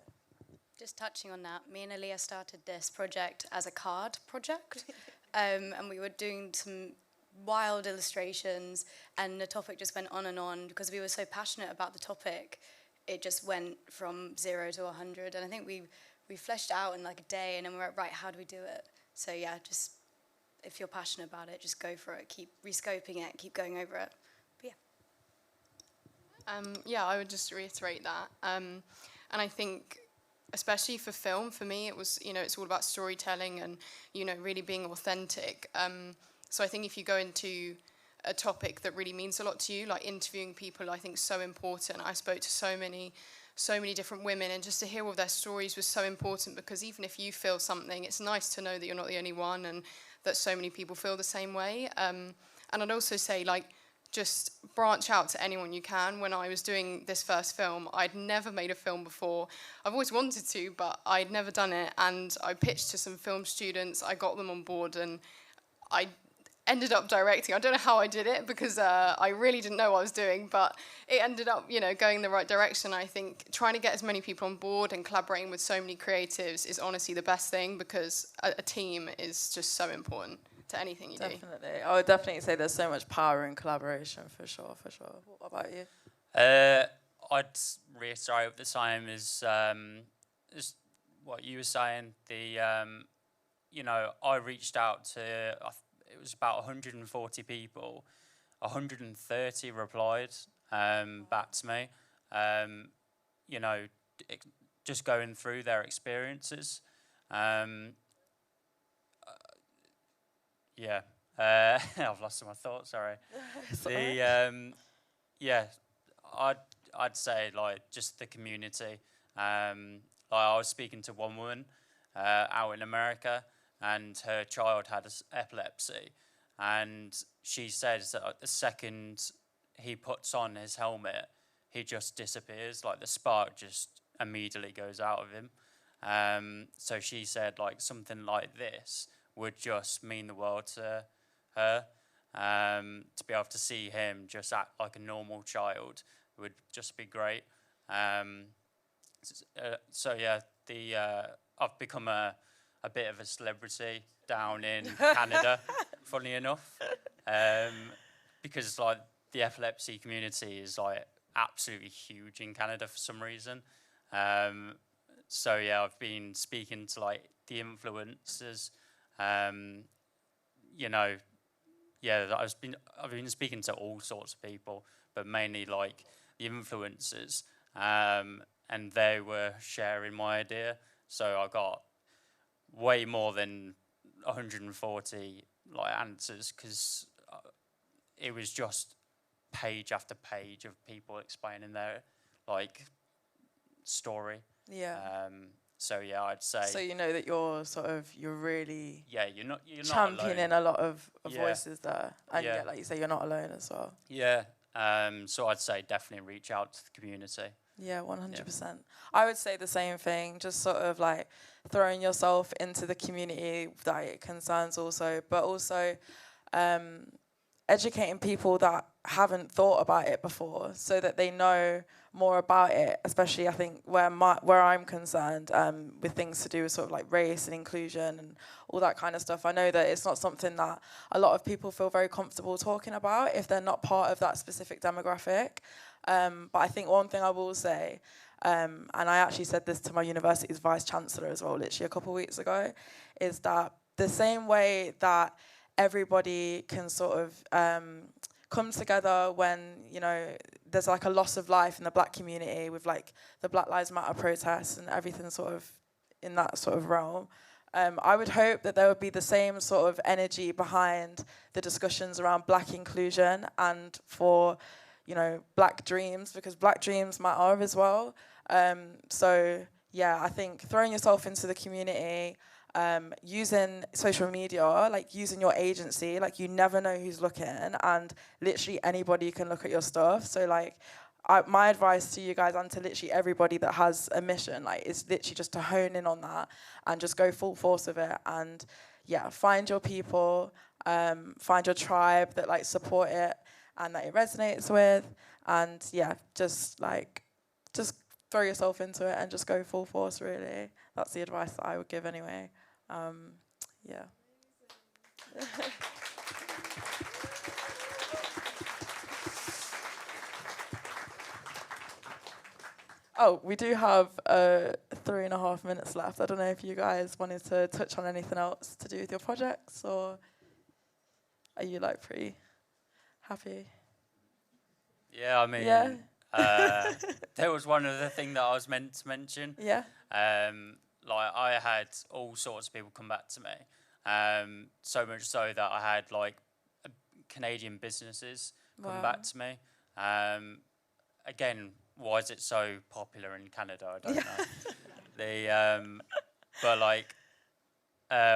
Just touching on that, me and Aaliyah started this project as a card project, and we were doing some wild illustrations, and the topic just went on because we were so passionate about the topic. It just went from 0 to 100, and I think we fleshed out in like a day, and then we were like, right, how do we do it? So yeah, just if you're passionate about it, just go for it. Keep rescoping it, keep going over it. But yeah. Yeah, I would just reiterate that. And I think, especially for film, for me, it was, you know, it's all about storytelling and, you know, really being authentic. So I think if you go into a topic that really means a lot to you, like interviewing people, I think is so important. I spoke to so many different women, and just to hear all their stories was so important, because even if you feel something, it's nice to know that you're not the only one and that so many people feel the same way. And I'd also say, like, just branch out to anyone you can. When I was doing this first film, I'd never made a film before. I've always wanted to, but I'd never done it. And I pitched to some film students, I got them on board, and I ended up directing. I don't know how I did it, because I really didn't know what I was doing, but it ended up, you know, going in the right direction. I think trying to get as many people on board and collaborating with so many creatives is honestly the best thing, because a team is just so important to anything you do. Definitely. I would definitely say there's so much power in collaboration, for sure. What about you? I'd reiterate the same as what you were saying. You know, I reached out to, it was about 140 people, 130 replied back to me, you know, just going through their experiences. Yeah, I've lost my thoughts, sorry. Yeah, I'd say, like, just the community. Like, I was speaking to one woman out in America, and her child had epilepsy, and she says that the second he puts on his helmet, he just disappears, like the spark just immediately goes out of him. So she said, like, something like this would just mean the world to her. To be able to see him just act like a normal child would just be great. So yeah, I've become a bit of a celebrity down in Canada, funny enough, because like the epilepsy community is like absolutely huge in Canada for some reason. So yeah, I've been speaking to like the influencers, you know, yeah, I've been speaking to all sorts of people, but mainly like the influencers, and they were sharing my idea. So I got way more than 140 like answers, because it was just page after page of people explaining their like story. Yeah. So yeah, I'd say. So you know that you're really You're not championing alone. a lot of Yeah. voices there, and Yeah. yeah, like you say, you're not alone as well. Yeah. So I'd say definitely reach out to the community. Yeah, 100%. I would say the same thing, just sort of like throwing yourself into the community that it concerns also, but also educating people that haven't thought about it before so that they know more about it, especially I think where I'm concerned with things to do with sort of like race and inclusion and all that kind of stuff. I know that it's not something that a lot of people feel very comfortable talking about if they're not part of that specific demographic. But I think one thing I will say, and I actually said this to my university's vice chancellor as well, literally a couple of weeks ago, is that the same way that everybody can sort of come together when, you know, there's like a loss of life in the black community with like the Black Lives Matter protests and everything sort of in that sort of realm. I would hope that there would be the same sort of energy behind the discussions around black inclusion and for, you know, black dreams, because black dreams matter as well. So yeah, I think throwing yourself into the community, using social media, like using your agency, like you never know who's looking, and literally anybody can look at your stuff. So like, my advice to you guys and to literally everybody that has a mission, like, is literally just to hone in on that and just go full force with it. And yeah, find your people, find your tribe that like support it and that it resonates with, and yeah, just throw yourself into it and just go full force, really. That's the advice that I would give anyway. Yeah. Oh, we do have 3.5 minutes left. I don't know if you guys wanted to touch on anything else to do with your projects, or are you like pretty happy? Yeah, I mean, yeah. There was one other thing that I was meant to mention. Yeah. Like I had all sorts of people come back to me, so much so that I had like Canadian businesses come back to me. Again, why is it so popular in Canada? I don't know. But like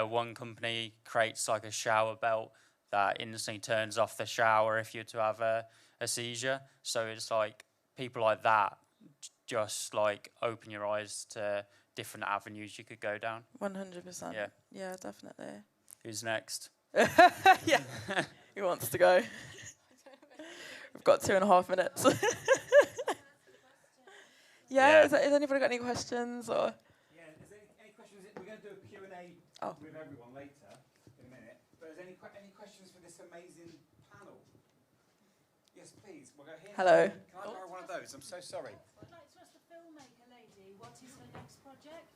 one company creates like a shower belt that instantly turns off the shower if you're to have a seizure. So it's like people like that just like open your eyes to different avenues you could go down. 100%. Yeah. Yeah, definitely. Who's next? Yeah. Who wants to go? We've got 2.5 minutes. Yeah. Has anybody got any questions or? Yeah. Is there any questions? We're going to do a Q&A with everyone later in a minute. But is there any questions for this amazing panel? Yes, please. We'll go here. Hello. Can I borrow one of those? I'm so sorry. I'd like to ask the filmmaker lady, what is her next project?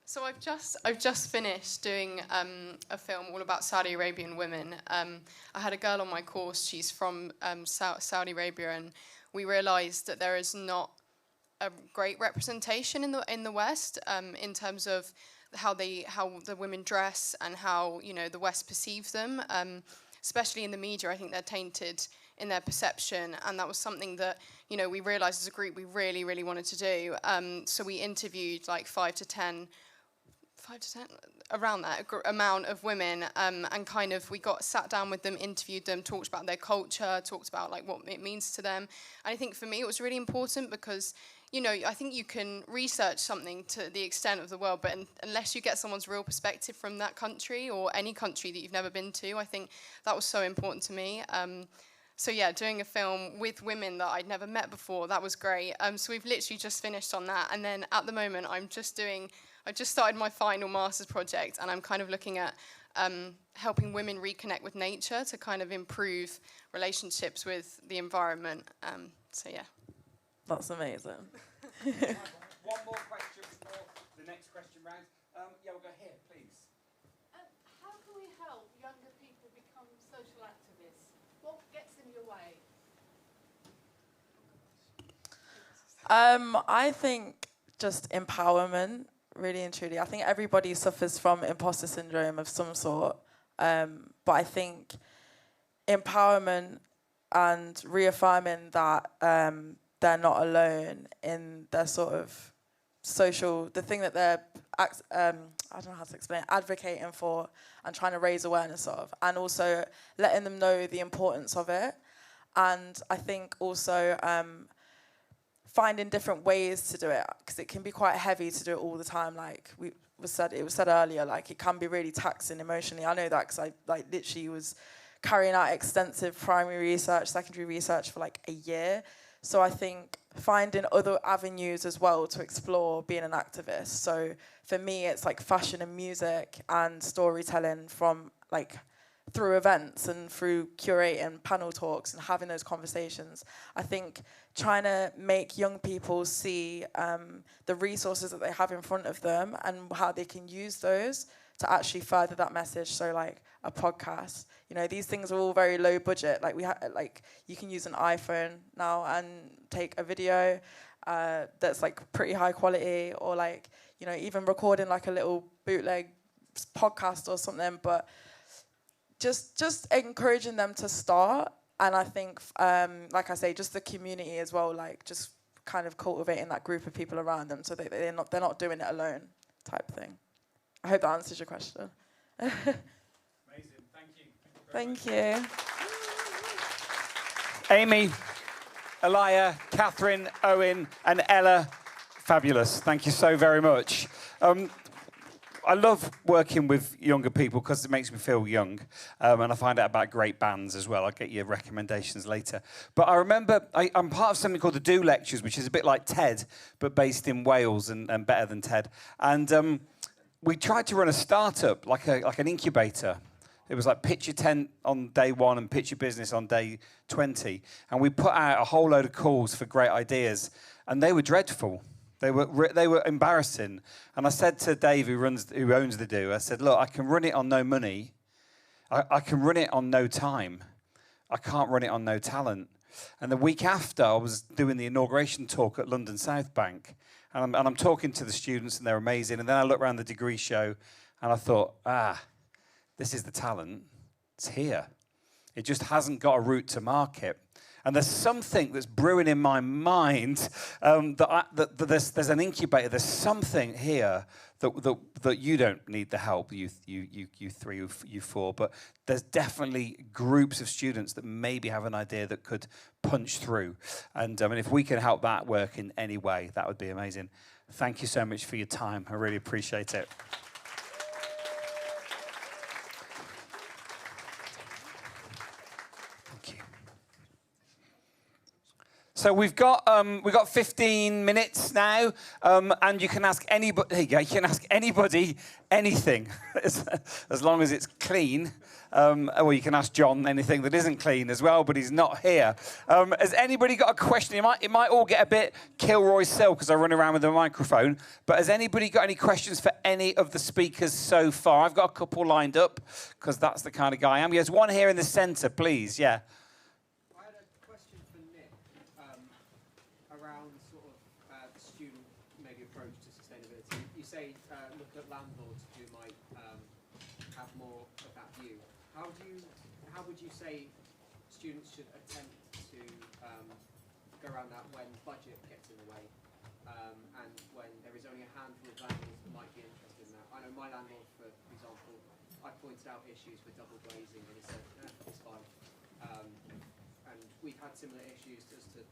So I've just finished doing a film all about Saudi Arabian women. I had a girl on my course. She's from Saudi Arabia, and we realised that there is not a great representation in the West in terms of how the women dress and how, you know, the West perceives them. Especially in the media, I think they're tainted in their perception, and that was something that, you know, we realised as a group we really, really wanted to do. So we interviewed like 5 to 10 5 to 10, around that amount of women, and kind of we got sat down with them, interviewed them, talked about their culture, talked about like what it means to them. And I think for me it was really important because, you know, I think you can research something to the extent of the world, but unless you get someone's real perspective from that country or any country that you've never been to, I think that was so important to me. So yeah, doing a film with women that I'd never met before, that was great. So we've literally just finished on that, and then at the moment I just started my final master's project, and I'm kind of looking at helping women reconnect with nature to kind of improve relationships with the environment. So yeah. That's amazing. One more question before the next question round. Yeah, we'll go here, please. How can we help younger people become social activists? What gets in your way? I think just empowerment, really and truly. I think everybody suffers from imposter syndrome of some sort, but I think empowerment and reaffirming that they're not alone in their sort of social, the thing that they're, I don't know how to explain it, advocating for and trying to raise awareness of, and also letting them know the importance of it. And I think also finding different ways to do it, because it can be quite heavy to do it all the time. Like it was said earlier, like it can be really taxing emotionally. I know that because I like literally was carrying out extensive primary research, secondary research for like a year. So I think finding other avenues as well to explore being an activist. So for me, it's like fashion and music and storytelling from like through events and through curating panel talks and having those conversations. I think trying to make young people see the resources that they have in front of them and how they can use those to actually further that message. So like a podcast, you know, these things are all very low budget. Like you can use an iPhone now and take a video that's like pretty high quality, or like, you know, even recording like a little bootleg podcast or something, but just encouraging them to start. And I think, like I say, just the community as well, like just kind of cultivating that group of people around them so that they're not doing it alone type thing. I hope that answers your question. Amazing, thank you. Thank you. Amy, Aaliyah, Katherine, Owen, and Ella, fabulous. Thank you so very much. I love working with younger people because it makes me feel young, and I find out about great bands as well. I'll get your recommendations later. But I remember I'm part of something called the Do Lectures, which is a bit like TED, but based in Wales and better than TED. And we tried to run a startup, like an incubator. It was like pitch your tent on day 1 and pitch your business on day 20. And we put out a whole load of calls for great ideas, and they were dreadful. They were embarrassing. And I said to Dave, who owns the Do, I said, look, I can run it on no money. I can run it on no time. I can't run it on no talent. And the week after, I was doing the inauguration talk at London South Bank. And I'm talking to the students, and they're amazing. And then I looked around the degree show, and I thought, this is the talent. It's here. It just hasn't got a route to market. And there's something that's brewing in my mind that there's an incubator. There's something here that you don't need the help, you 3, you 4, but there's definitely groups of students that maybe have an idea that could punch through. And if we can help that work in any way, that would be amazing. Thank you so much for your time. I really appreciate it. So we've got 15 minutes now, and you can ask anybody. There you go. You can ask anybody anything, as long as it's clean. Or you can ask John anything that isn't clean as well, but he's not here. Has anybody got a question? It might all get a bit Kilroy Silk because I run around with a microphone. But has anybody got any questions for any of the speakers so far? I've got a couple lined up because that's the kind of guy I am. There's one here in the centre, please. Yeah. Say look at landlords who might have more of that view. How would you say students should attempt to go around that when budget gets in the way? and when there is only a handful of landlords that might be interested in that. I know my landlord, for example, I pointed out issues with double glazing, and he said, it's fine. And we've had similar issues as to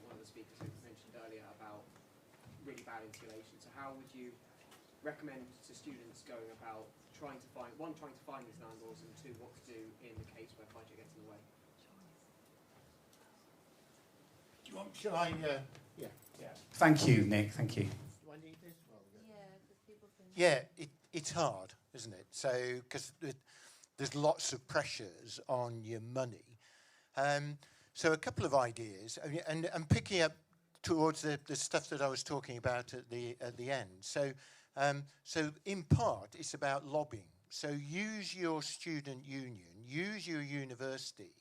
one of the speakers who mentioned earlier about really bad insulation. So how would you recommend to students going about trying to find these landlords, and two, what to do in the case where budget gets in the way? Do you want, shall I, yeah. Thank you, Nick. Thank you. Do I need this? Yeah, it's hard, isn't it? So, because there's lots of pressures on your money. So a couple of ideas, and picking up towards the stuff that I was talking about at the end. So in part, it's about lobbying. So use your student union, use your university,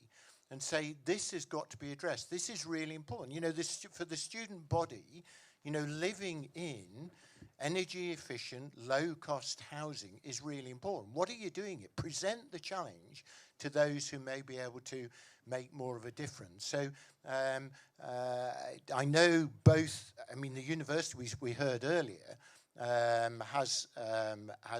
and say, this has got to be addressed. This is really important. You know, for the student body, you know, living in energy efficient, low cost housing is really important. What are you doing? It present the challenge to those who may be able to make more of a difference. So I know both, I mean, the university we heard earlier has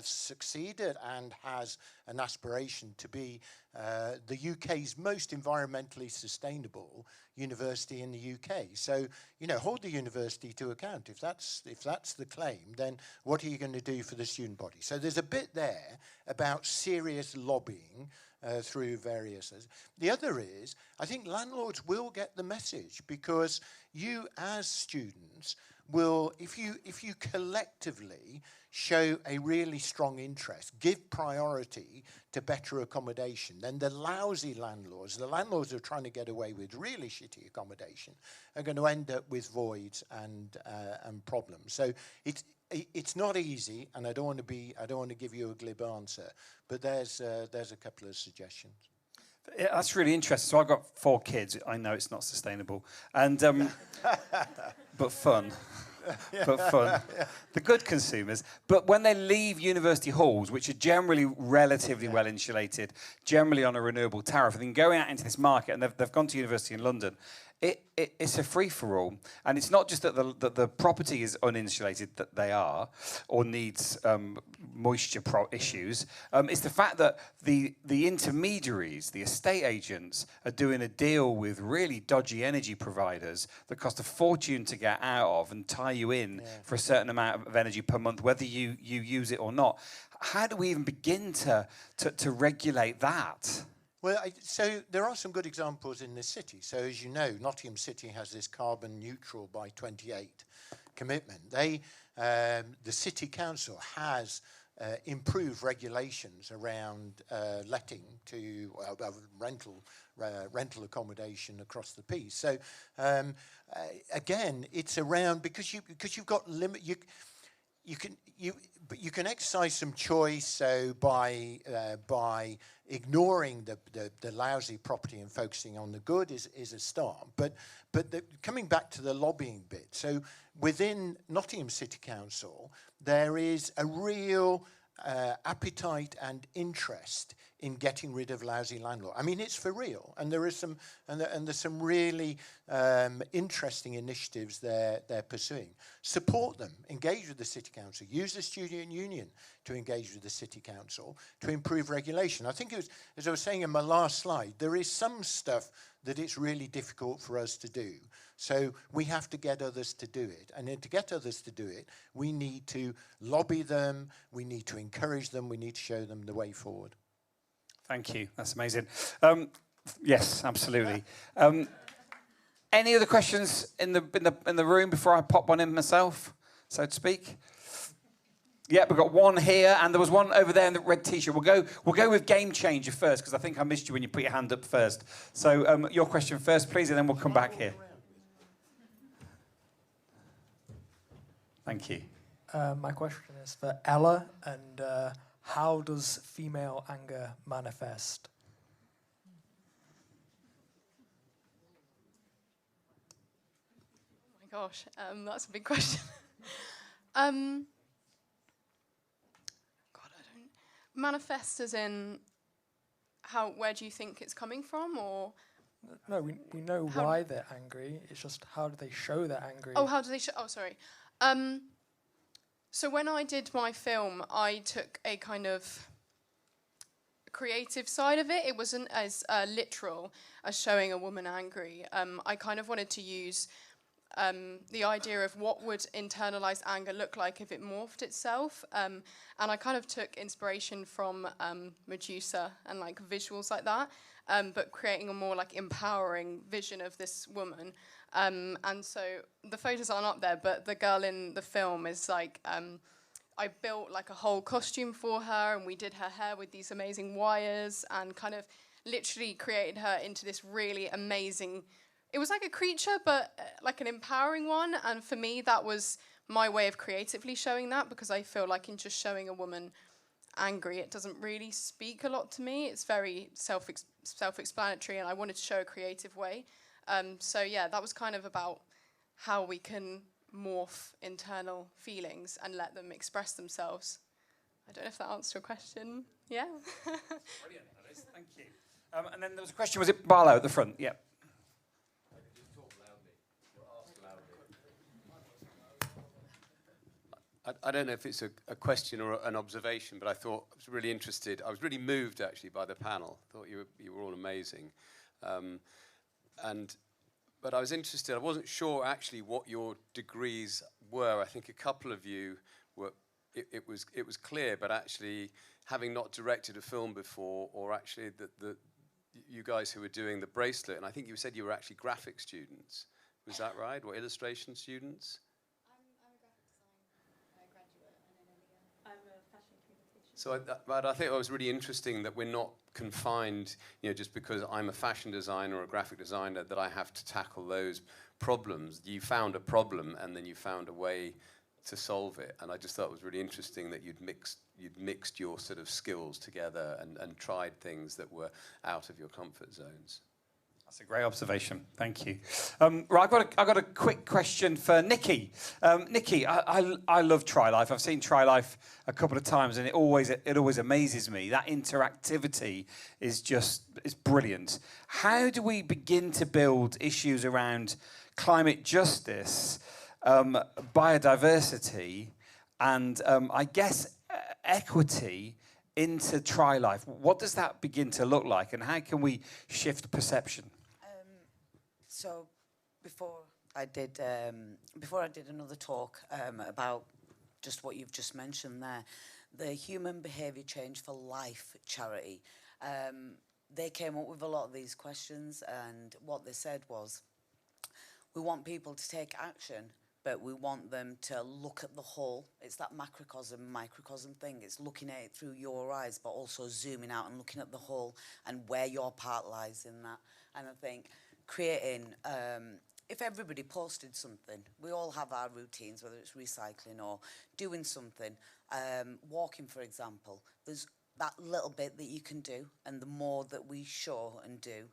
succeeded and has an aspiration to be the UK's most environmentally sustainable university in the UK. So, you know, hold the university to account. If that's the claim, then what are you going to do for the student body? So there's a bit there about serious lobbying through various. The other is, I think landlords will get the message, because you as students will, if you collectively show a really strong interest, give priority to better accommodation, then the lousy landlords, the landlords who are trying to get away with really shitty accommodation, are going to end up with voids and problems. So it's not easy, and I don't want to give you a glib answer, but there's a couple of suggestions. Yeah, that's really interesting. So I've got 4 kids. I know it's not sustainable, and but fun. But fun. The good consumers. But when they leave university halls, which are generally relatively well insulated, generally on a renewable tariff, and then going out into this market, and they've gone to university in London, it's a free-for-all. And it's not just that the property is uninsulated, that they are, or needs moisture issues. It's the fact that the intermediaries, the estate agents, are doing a deal with really dodgy energy providers that cost a fortune to get out of and tie you in for a certain amount of energy per month, whether you use it or not. How do we even begin to regulate that? Well, so there are some good examples in this city. So as you know, Nottingham City has this carbon neutral by 28 commitment. The city council has improved regulations around letting to rental accommodation across the piece. So again, it's around because you've got limit. You can exercise some choice, so by ignoring the lousy property and focusing on the good is a start. But coming back to the lobbying bit, so within Nottingham City Council, there is a real appetite and interest in getting rid of lousy landlord. I mean, it's for real, and there is some, and there's some really interesting initiatives they're pursuing. Support them, engage with the city council, use the student union to engage with the city council to improve regulation. I think it was, as I was saying in my last slide, there is some stuff that it's really difficult for us to do. So we have to get others to do it. And then to get others to do it, we need to lobby them, we need to encourage them, we need to show them the way forward. Thank you. That's amazing. Yes, absolutely. Any other questions in the room before I pop one in myself, so to speak? Yeah, we've got one here, and there was one over there in the red T-shirt. We'll go with Game Changer first, because I think I missed you when you put your hand up first. So your question first, please, and then we'll come back here. Thank you. My question is for Ella, and how does female anger manifest? Oh my gosh, that's a big question. Manifest as in where do you think it's coming from, or? No, we know why they're angry. It's just how do they show they're angry? Oh, how do they show? Oh, sorry. So when I did my film, I took a kind of creative side of it. It wasn't as literal as showing a woman angry. I kind of wanted to use the idea of what would internalized anger look like if it morphed itself. And I kind of took inspiration from Medusa and like visuals like that, but creating a more like empowering vision of this woman. And so the photos aren't up there, but the girl in the film is like, I built like a whole costume for her, and we did her hair with these amazing wires and kind of literally created her into this really amazing, it was like a creature, but like an empowering one. And for me, that was my way of creatively showing that, because I feel like in just showing a woman angry, it doesn't really speak a lot to me. It's very self-explanatory, and I wanted to show a creative way. So yeah, that was kind of about how we can morph internal feelings and let them express themselves. I don't know if that answers your question. Yeah? Brilliant, Alice. Thank you. And then there was a question, was it Barlow at the front? Yeah. I don't know if it's a question or an observation, but I was really interested. I was really moved, actually, by the panel. I thought you were all amazing. But I was interested. I wasn't sure, actually, what your degrees were. I think a couple of you were. It was clear, but actually, having not directed a film before, or actually you guys who were doing the bracelet, and I think you said you were actually graphic students. Was that right? Or illustration students? So but I think it was really interesting that we're not confined, just because I'm a fashion designer or a graphic designer, that I have to tackle those problems. You found a problem, and then you found a way to solve it. And I just thought it was really interesting that you'd mixed your sort of skills together and tried things that were out of your comfort zones. That's a great observation. Thank you. Right, I've got a quick question for Nicky. Nicky, I love Tri-Life. I've seen Tri-Life a couple of times, and it always amazes me. That interactivity is brilliant. How do we begin to build issues around climate justice, biodiversity, and I guess equity into Tri-Life? What does that begin to look like, and how can we shift perception? So before I did another talk about just what you've just mentioned there, the Human Behaviour Change for Life charity, they came up with a lot of these questions, and what they said was, we want people to take action, but we want them to look at the whole. It's that macrocosm, microcosm thing. It's looking at it through your eyes, but also zooming out and looking at the whole and where your part lies in that. And I think creating, if everybody posted something, we all have our routines, whether it's recycling or doing something, walking, for example, there's that little bit that you can do, and the more that we show and do,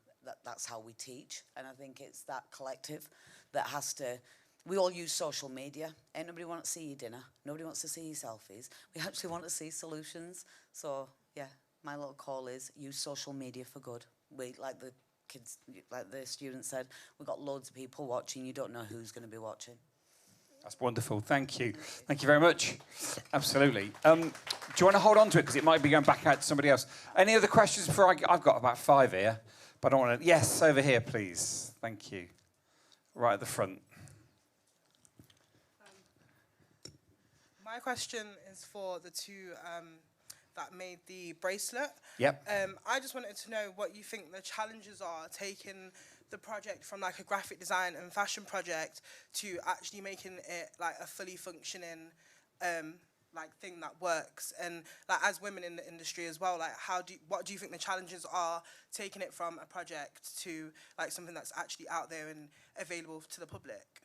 that's how we teach. And I think it's that collective that has to. We all use social media. Ain't nobody want to see your dinner. Nobody wants to see your selfies. We actually want to see solutions. So, yeah, my little call is use social media for good. We, like the kids, like the student said, we've got loads of people watching. You don't know who's going to be watching. That's wonderful. Thank you. Thank you very much. Absolutely. Do you want to hold on to it? Because it might be going back out to somebody else. Any other questions before I've got about 5 here, but I don't want to. Yes, over here, please. Thank you. Right at the front. My question is for the two that made the bracelet. Yep. I just wanted to know what you think the challenges are taking the project from like a graphic design and fashion project to actually making it like a fully functioning like thing that works, and like as women in the industry as well, like what do you think the challenges are taking it from a project to like something that's actually out there and available to the public?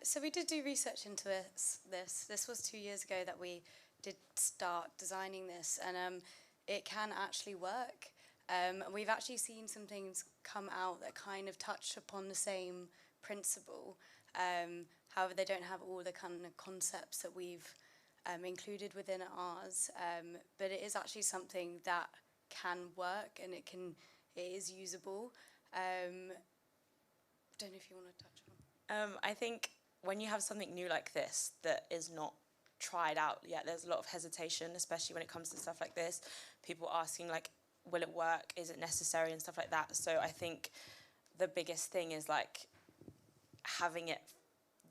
So we did do research into this. This was 2 years ago that we did start designing this, and it can actually work. We've actually seen some things come out that kind of touch upon the same principle. However, they don't have all the kind of concepts that we've included within ours, but it is actually something that can work and it is usable. Don't know if you want to touch on. I think when you have something new like this that is not tried out yet, there's a lot of hesitation, especially when it comes to stuff like this. People asking like, will it work? Is it necessary? And stuff like that. So I think the biggest thing is like having it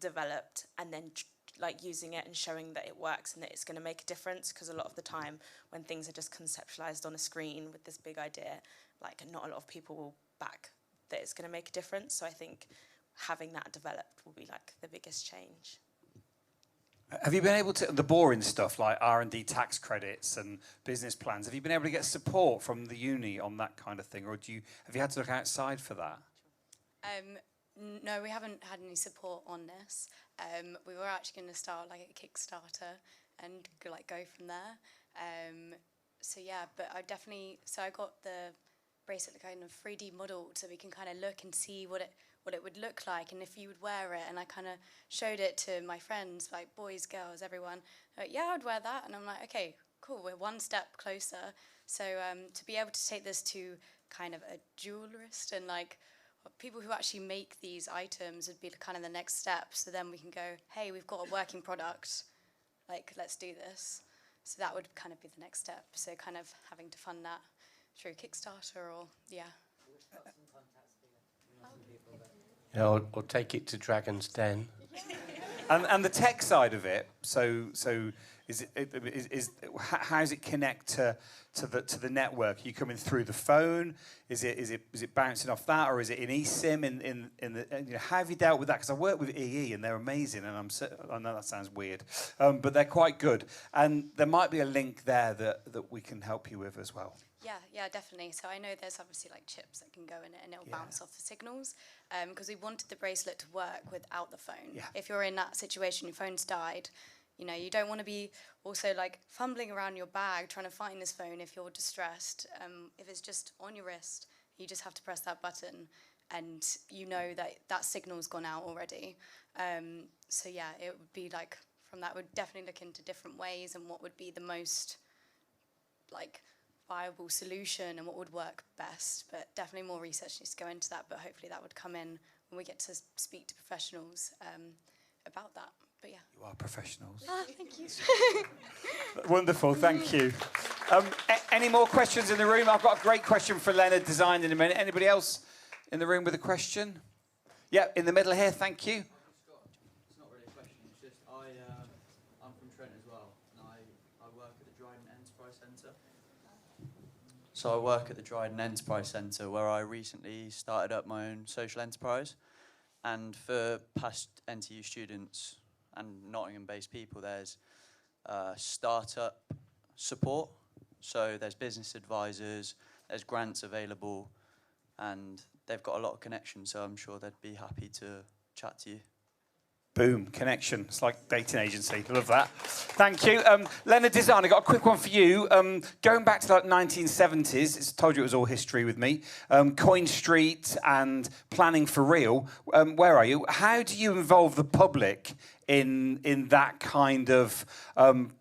developed and then like using it and showing that it works and that it's going to make a difference, because a lot of the time when things are just conceptualized on a screen with this big idea, like not a lot of people will back that it's going to make a difference. So I think having that developed will be like the biggest change. Have you been able to, the boring stuff like R&D tax credits and business plans, have you been able to get support from the uni on that kind of thing, or have you had to look outside for that? No, we haven't had any support on this. We were actually going to start like a Kickstarter and go from there. So yeah, but I got the bracelet kind of 3D modeled so we can kind of look and see what it would look like and if you would wear it. And I kind of showed it to my friends, like boys, girls, everyone. Like, yeah, I'd wear that. And I'm like, okay, cool, we're one step closer. So to be able to take this to kind of a jewellerist and like people who actually make these items would be kind of the next step. So then we can go, hey, we've got a working product, like let's do this. So that would kind of be the next step. So kind of having to fund that through Kickstarter or, yeah. Yeah, or take it to Dragon's Den. And the tech side of it, so how does it connect to the network? Are you coming through the phone? Is it bouncing off that, or is it in eSIM? In the how have you dealt with that? Because I work with EE and they're amazing, and I know that sounds weird, but they're quite good. And there might be a link there that we can help you with as well. Yeah, definitely. So I know there's obviously like chips that can go in it and it'll bounce off the signals, because we wanted the bracelet to work without the phone. Yeah. If you're in that situation, your phone's died, you know, you don't want to be also like fumbling around your bag trying to find this phone if you're distressed. If it's just on your wrist, you just have to press that button and you know that signal's gone out already. So yeah, it would be like from that, we'd definitely look into different ways and what would be the most like viable solution and what would work best, but definitely more research needs to go into that, but hopefully that would come in when we get to speak to professionals about that. But yeah. You are professionals. Thank you. Wonderful, thank you. Any more questions in the room? I've got a great question for Leonard Design in a minute. Anybody else in the room with a question? Yeah, in the middle here, thank you. It's not really a question, it's just I'm from Trent as well, and I work at the Dryden Enterprise Centre. So I work at the Dryden Enterprise Centre, where I recently started up my own social enterprise. And for past NTU students and Nottingham-based people, there's startup support. So there's business advisors, there's grants available, and they've got a lot of connections, so I'm sure they'd be happy to chat to you. Boom, connection. It's like dating agency. Love that. Thank you. Leonard Design, I got a quick one for you. Going back to the 1970s, I told you it was all history with me. Coin Street and Planning for Real. Where are you? How do you involve the public in that kind of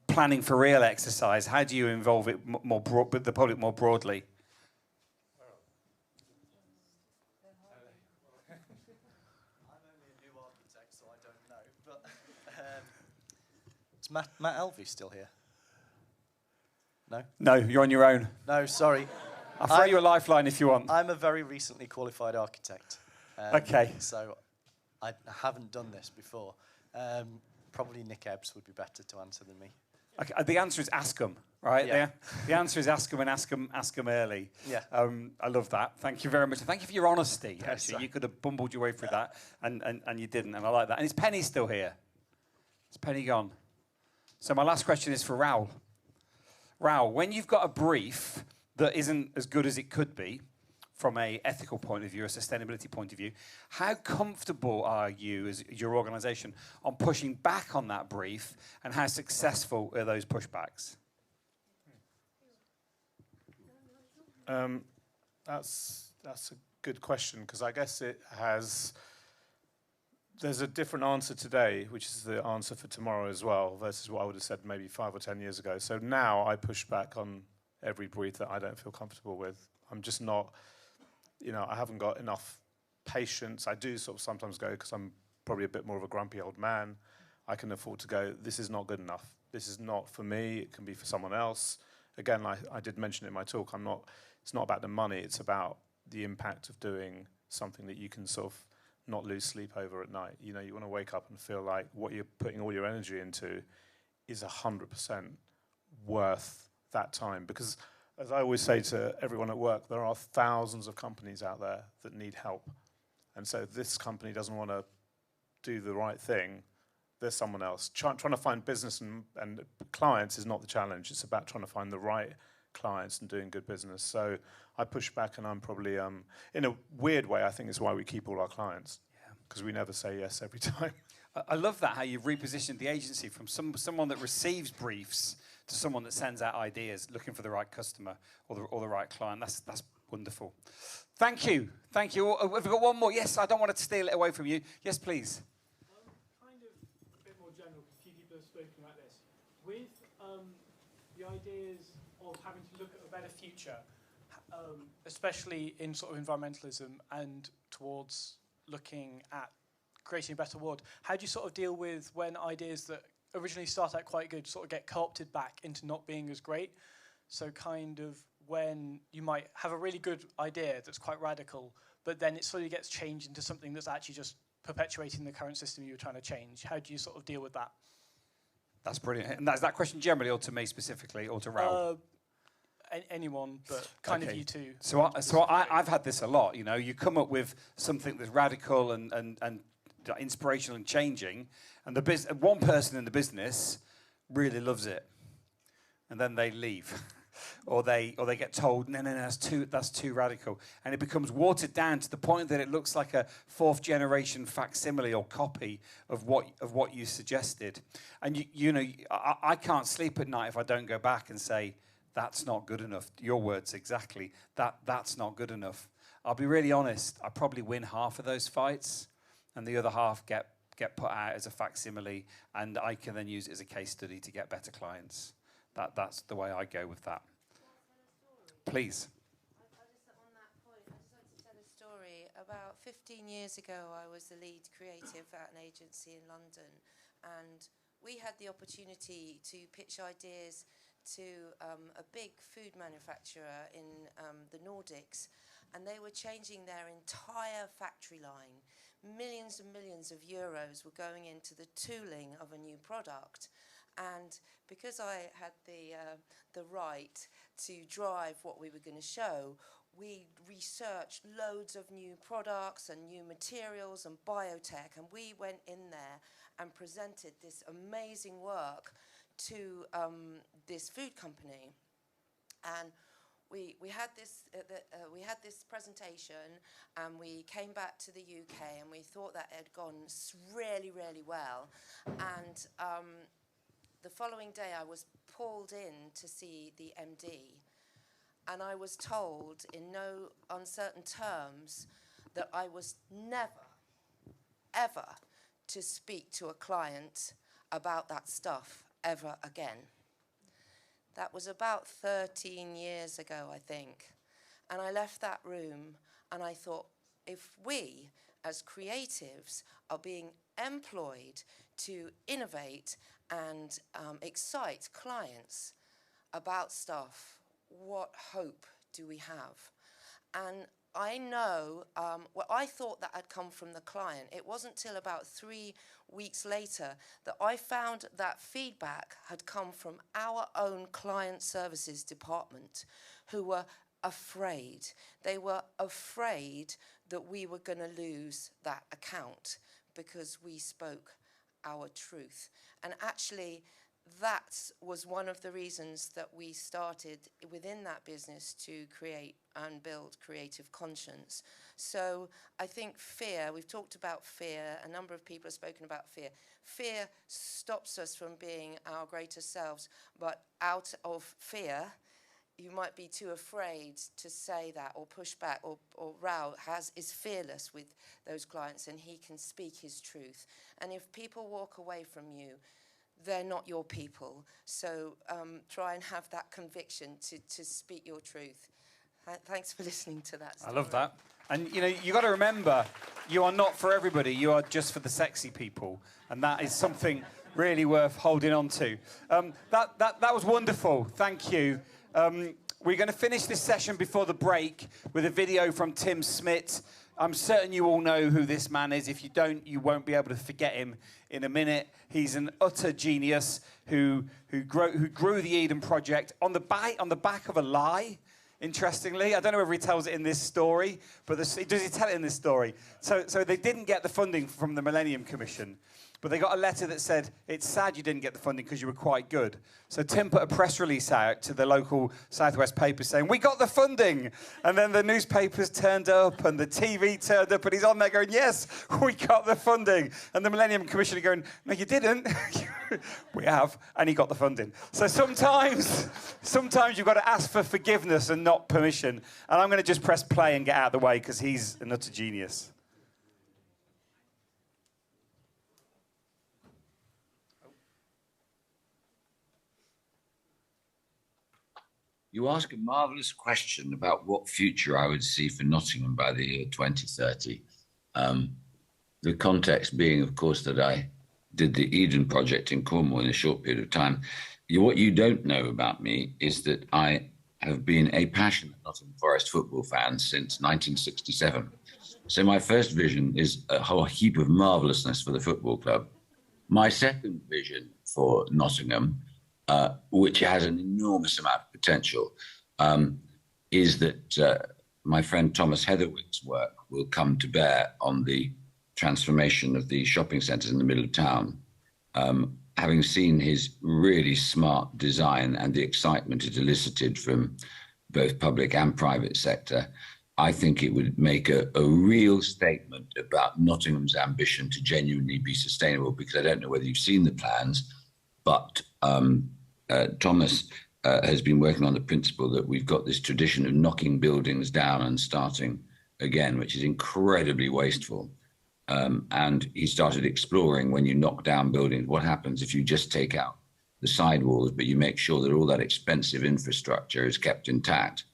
planning for real exercise? How do you involve it with the public more broadly? Is Matt Elvey still here? No? No, you're on your own. No, sorry. I'll throw you a lifeline if you want. I'm a very recently qualified architect. Okay. So I haven't done this before. Probably Nick Ebbs would be better to answer than me. Okay, the answer is ask them, right? Yeah. The answer is ask them and ask them early. Yeah. I love that. Thank you very much. Thank you for your honesty, Yes, actually. sir. You could have bumbled your way through that, and you didn't, and I like that. And is Penny still here? Is Penny gone? So my last question is for Raoul. Raoul, when you've got a brief that isn't as good as it could be from an ethical point of view, a sustainability point of view, how comfortable are you as your organisation on pushing back on that brief, and how successful are those pushbacks? That's a good question, because I guess there's a different answer today, which is the answer for tomorrow as well, versus what I would have said maybe 5 or 10 years ago. So now I push back on every brief that I don't feel comfortable with. I'm just not, I haven't got enough patience. I do sort of sometimes go, because I'm probably a bit more of a grumpy old man, I can afford to go, this is not good enough. This is not for me, it can be for someone else. Again, I did mention in my talk, it's not about the money, it's about the impact of doing something that you can sort of not lose sleep over at night. You want to wake up and feel like what you're putting all your energy into is 100% worth that time. Because as I always say to everyone at work, there are thousands of companies out there that need help. And so if this company doesn't want to do the right thing, there's someone else. Trying to find business and clients is not the challenge. It's about trying to find the right clients and doing good business. So I push back, and I'm probably, in a weird way, I think it's why we keep all our clients, because we never say yes every time. I love that, how you've repositioned the agency from someone that receives briefs to someone that sends out ideas, looking for the right customer or the right client. That's wonderful. Thank you. Have we got one more? Yes, I don't want to steal it away from you. Yes, please. Kind of a bit more general, because a few people have spoken about this. With the ideas of having to look at a better future, especially in sort of environmentalism and towards looking at creating a better world, how do you sort of deal with when ideas that originally start out quite good sort of get co-opted back into not being as great? So kind of when you might have a really good idea that's quite radical, but then it slowly gets changed into something that's actually just perpetuating the current system you were trying to change. How do you sort of deal with that? That's brilliant. And that's that question generally, or to me specifically, or to Raoul? Anyone, but kind of you two. So I've had this a lot. You come up with something that's radical and inspirational and changing, and one person in the business really loves it, and then they leave. Or they get told, no, that's too radical, and it becomes watered down to the point that it looks like a fourth generation facsimile or copy of what you suggested. And I can't sleep at night if I don't go back and say, that's not good enough. Your words exactly. That's not good enough. I'll be really honest. I probably win half of those fights, and the other half get put out as a facsimile, and I can then use it as a case study to get better clients. That's the way I go with that. Please. On that point, I just like to tell a story. About 15 years ago, I was the lead creative at an agency in London, and we had the opportunity to pitch ideas to a big food manufacturer in the Nordics, and they were changing their entire factory line. Millions and millions of euros were going into the tooling of a new product. And because I had the right to drive what we were going to show, we researched loads of new products and new materials and biotech, and we went in there and presented this amazing work to this food company. And we had this presentation, and we came back to the UK, and we thought that it had gone really, really well. And the following day, I was pulled in to see the MD, and I was told in no uncertain terms that I was never, ever to speak to a client about that stuff ever again. That was about 13 years ago, I think. And I left that room, and I thought, if we, as creatives, are being employed to innovate and excite clients about stuff, what hope do we have? And I know, I thought that had come from the client. It wasn't till about 3 weeks later that I found that feedback had come from our own client services department, who were afraid. They were afraid that we were going to lose that account because we spoke our truth. And actually, that was one of the reasons that we started within that business to create and build creative conscience. So I think fear, we've talked about fear, a number of people have spoken about fear. Fear stops us from being our greater selves, but out of fear, you might be too afraid to say that or push back, or Raoul is fearless with those clients, and he can speak his truth. And if people walk away from you, they're not your people. So try and have that conviction to speak your truth. Thanks for listening to that story. I love that. And, you know, you got to remember, you are not for everybody. You are just for the sexy people. And that is something really worth holding on to. That was wonderful. Thank you. We're going to finish this session before the break with a video from Tim Smit. I'm certain you all know who this man is. If you don't, you won't be able to forget him in a minute. He's an utter genius who grew the Eden Project on the back of a lie. Interestingly, I don't know whether he tells it in this story, but does he tell it in this story? So they didn't get the funding from the Millennium Commission, but they got a letter that said, it's sad you didn't get the funding because you were quite good. So Tim put a press release out to the local Southwest paper saying, we got the funding. And then the newspapers turned up and the TV turned up and he's on there going, yes, we got the funding. And the Millennium Commission are going, no, you didn't. We have. And he got the funding. So sometimes you've got to ask for forgiveness and not permission. And I'm going to just press play and get out of the way because he's an utter genius. You ask a marvellous question about what future I would see for Nottingham by the year 2030. The context being, of course, that I did the Eden Project in Cornwall in a short period of time. What you don't know about me is that I have been a passionate Nottingham Forest football fan since 1967. So my first vision is a whole heap of marvellousness for the football club. My second vision for Nottingham, which has an enormous amount of potential, is that my friend Thomas Heatherwick's work will come to bear on the transformation of the shopping centres in the middle of town. Having seen his really smart design and the excitement it elicited from both public and private sector, I think it would make a real statement about Nottingham's ambition to genuinely be sustainable, because I don't know whether you've seen the plans, but Thomas has been working on the principle that we've got this tradition of knocking buildings down and starting again, which is incredibly wasteful. And he started exploring, when you knock down buildings, what happens if you just take out the sidewalls, but you make sure that all that expensive infrastructure is kept intact.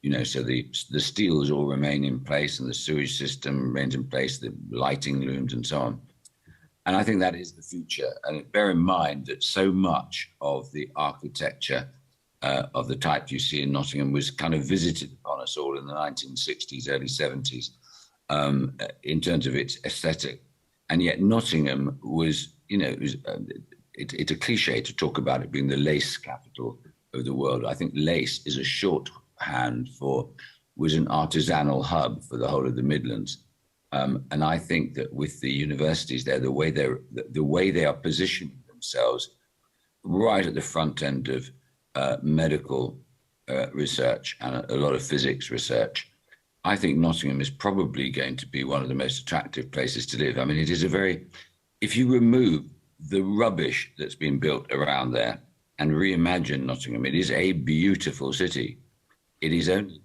You know, so the steels all remain in place and the sewage system remains in place, the lighting looms and so on. And I think that is the future. And bear in mind that so much of the architecture of the type you see in Nottingham was kind of visited upon us all in the 1960s, early 70s, in terms of its aesthetic. And yet Nottingham was, you know, it's a cliche to talk about it being the lace capital of the world. I think lace is a shorthand for, was an artisanal hub for the whole of the Midlands. And I think that with the universities there, the way they are positioning themselves right at the front end of medical research and a lot of physics research, I think Nottingham is probably going to be one of the most attractive places to live. I mean, it is if you remove the rubbish that's been built around there and reimagine Nottingham, it is a beautiful city. It is only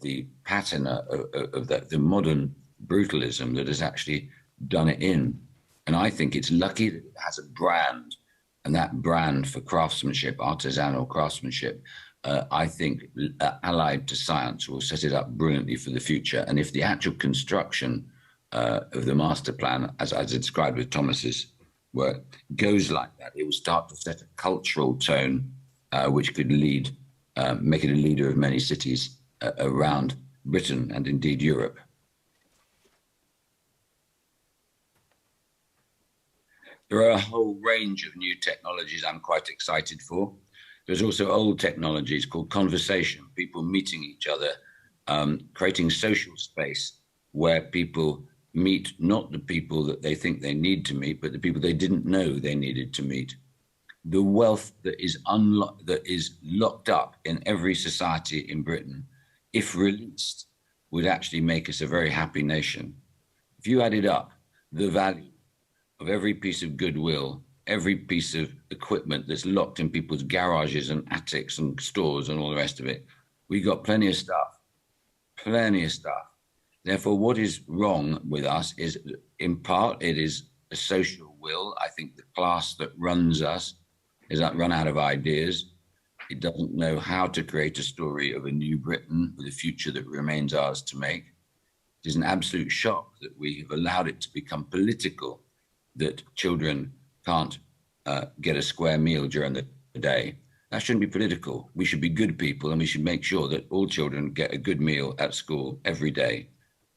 the patina of the modern brutalism that has actually done it in. And I think it's lucky that it has a brand, and that brand for craftsmanship, artisanal craftsmanship, I think allied to science will set it up brilliantly for the future. And if the actual construction of the master plan, as I described with Thomas's work, goes like that, it will start to set a cultural tone which could make it a leader of many cities around Britain and indeed Europe. There are a whole range of new technologies I'm quite excited for. There's also old technologies called conversation, people meeting each other, creating social space where people meet not the people that they think they need to meet, but the people they didn't know they needed to meet. The wealth that is locked up in every society in Britain, if released, would actually make us a very happy nation. If you added up the value of every piece of goodwill, every piece of equipment that's locked in people's garages and attics and stores and all the rest of it, we got plenty of stuff, plenty of stuff. Therefore, what is wrong with us is, in part, it is a social will. I think the class that runs us is run out of ideas. It doesn't know how to create a story of a new Britain with a future that remains ours to make. It is an absolute shock that we have allowed it to become political, that children can't get a square meal during the day. That shouldn't be political. We should be good people, and we should make sure that all children get a good meal at school every day.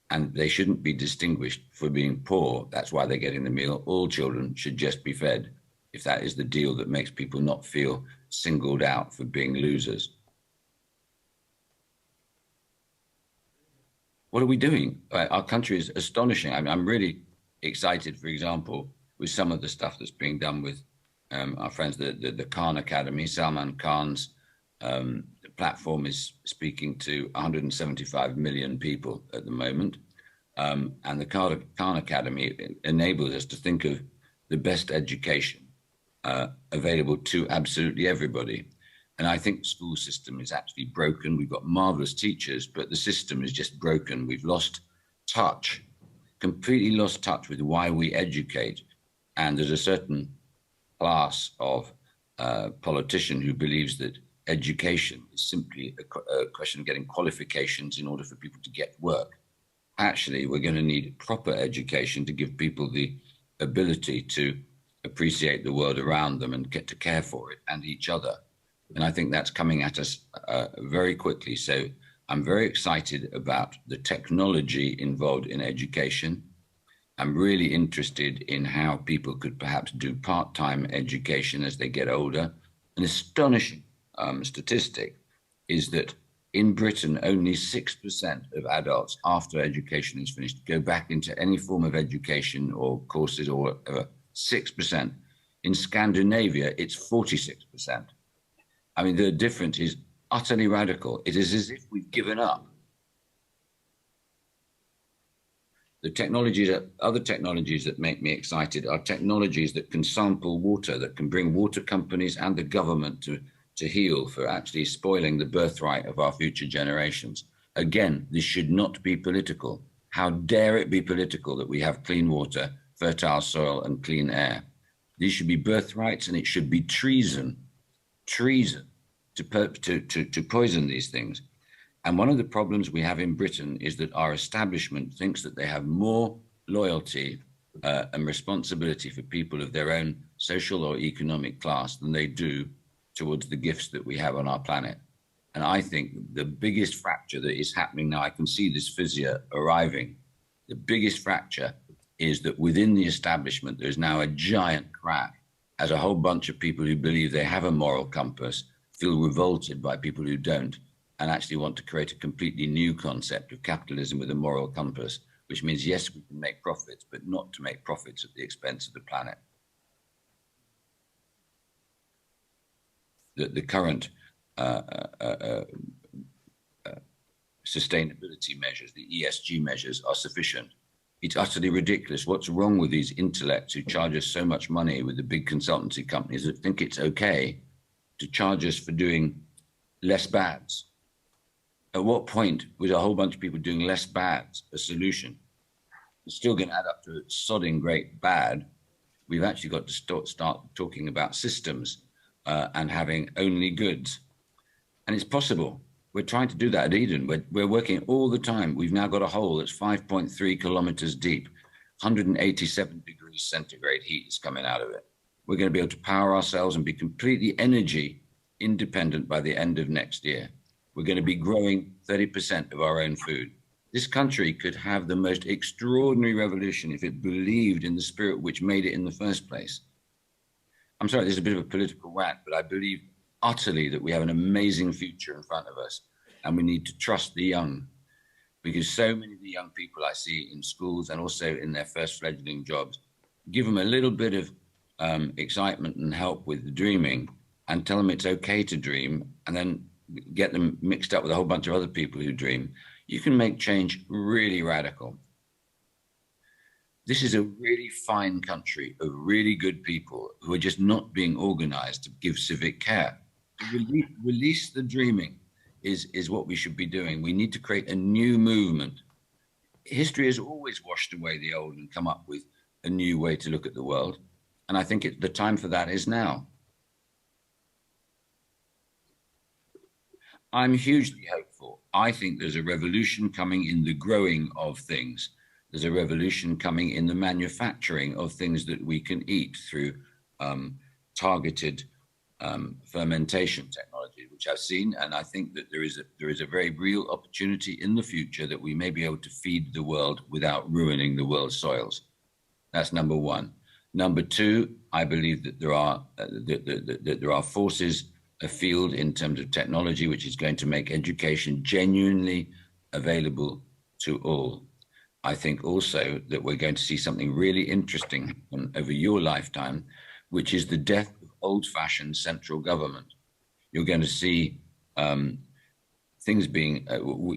And they shouldn't be distinguished for being poor. That's why they're getting the meal. All children should just be fed, if that is the deal that makes people not feel singled out for being losers. What are we doing? Our country is astonishing. I'm really excited, for example, with some of the stuff that's being done with our friends, the Khan Academy. Salman Khan's platform is speaking to 175 million people at the moment. And the Khan Academy enables us to think of the best education available to absolutely everybody. And I think the school system is actually broken. We've got marvelous teachers, but the system is just broken. We've lost touch, completely lost touch with why we educate. And there's a certain class of politician who believes that education is simply a question of getting qualifications in order for people to get work. Actually, we're going to need proper education to give people the ability to appreciate the world around them and get to care for it and each other. And I think that's coming at us very quickly. So I'm very excited about the technology involved in education. I'm really interested in how people could perhaps do part-time education as they get older. An astonishing statistic is that in Britain, only 6% of adults after education is finished go back into any form of education or courses or whatever. 6%. In Scandinavia, it's 46%. I mean, the difference is utterly radical. It is as if we've given up. The technologies, other technologies that make me excited are technologies that can sample water, that can bring water companies and the government to heal for actually spoiling the birthright of our future generations. Again, this should not be political. How dare it be political that we have clean water, fertile soil, and clean air? These should be birthrights, and it should be treason to poison these things. And one of the problems we have in Britain is that our establishment thinks that they have more loyalty and responsibility for people of their own social or economic class than they do towards the gifts that we have on our planet. And I think the biggest fracture that is happening now, I can see this fissure arriving. The biggest fracture is that within the establishment, there's now a giant crack as a whole bunch of people who believe they have a moral compass feel revolted by people who don't, and actually want to create a completely new concept of capitalism with a moral compass, which means, yes, we can make profits, but not to make profits at the expense of the planet. The current sustainability measures, the ESG measures, are sufficient. It's utterly ridiculous. What's wrong with these intellects who charge us so much money with the big consultancy companies that think it's okay to charge us for doing less bads? At what point was a whole bunch of people doing less bads a solution? It's still going to add up to a sodding great bad. We've actually got to start talking about systems and having only goods. And it's possible. We're trying to do that at Eden. We're working all the time. We've now got a hole that's 5.3 kilometers deep. 187 degrees centigrade heat is coming out of it. We're going to be able to power ourselves and be completely energy independent by the end of next year. We're going to be growing 30% of our own food. This country could have the most extraordinary revolution if it believed in the spirit which made it in the first place. I'm sorry, this is a bit of a political rant, but I believe utterly that we have an amazing future in front of us, and we need to trust the young, because so many of the young people I see in schools and also in their first fledgling jobs, give them a little bit of excitement and help with dreaming and tell them it's okay to dream, and then get them mixed up with a whole bunch of other people who dream. You can make change really radical. This is a really fine country of really good people who are just not being organized to give civic care. To release the dreaming is what we should be doing. We need to create a new movement. History has always washed away the old and come up with a new way to look at the world. And I think the time for that is now. I'm hugely hopeful. I think there's a revolution coming in the growing of things. There's a revolution coming in the manufacturing of things that we can eat through targeted fermentation technology, which I've seen. And I think that there is a very real opportunity in the future that we may be able to feed the world without ruining the world's soils. That's number one. Number two, I believe that there are forces afield in terms of technology, which is going to make education genuinely available to all. I think also that we're going to see something really interesting happen over your lifetime, which is the death of old-fashioned central government. You're going to see things being,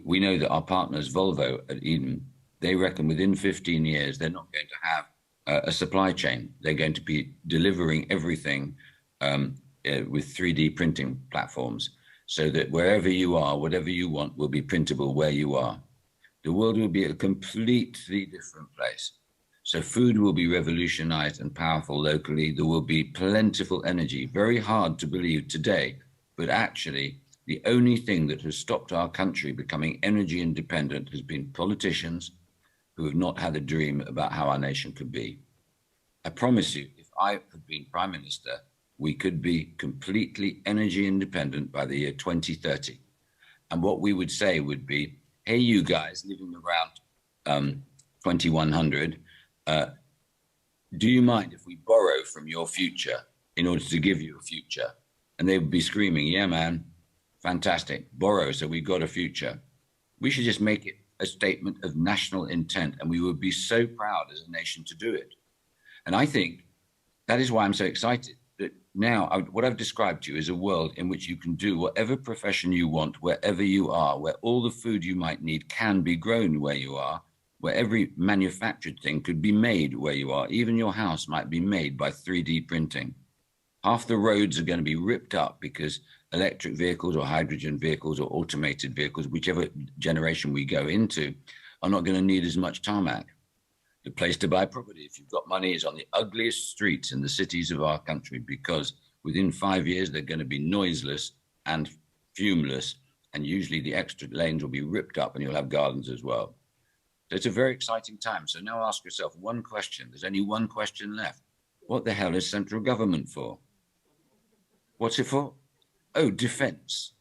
we know that our partners, Volvo at Eden, they reckon within 15 years, they're not going to have a supply chain. They're going to be delivering everything with 3D printing platforms, so that wherever you are, whatever you want will be printable where you are. The world will be a completely different place. So food will be revolutionized and powerful locally. There will be plentiful energy. Very hard to believe today, but actually the only thing that has stopped our country becoming energy independent has been politicians who have not had a dream about how our nation could be. I promise you, if I had been Prime Minister, we could be completely energy independent by the year 2030. And what we would say would be, hey, you guys living around 2100, do you mind if we borrow from your future in order to give you a future? And they would be screaming, yeah, man, fantastic, borrow, so we've got a future. We should just make it a statement of national intent, and we would be so proud as a nation to do it. And I think that is why I'm so excited that now what I've described to you is a world in which you can do whatever profession you want, wherever you are, where all the food you might need can be grown where you are, where every manufactured thing could be made where you are. Even your house might be made by 3D printing. Half the roads are going to be ripped up because electric vehicles or hydrogen vehicles or automated vehicles, whichever generation we go into, are not going to need as much tarmac. The place to buy property, if you've got money, is on the ugliest streets in the cities of our country, because within 5 years, they're going to be noiseless and fumeless, and usually the extra lanes will be ripped up and you'll have gardens as well. So it's a very exciting time. So now ask yourself one question. There's only one question left. What the hell is central government for? What's it for? Oh, defense.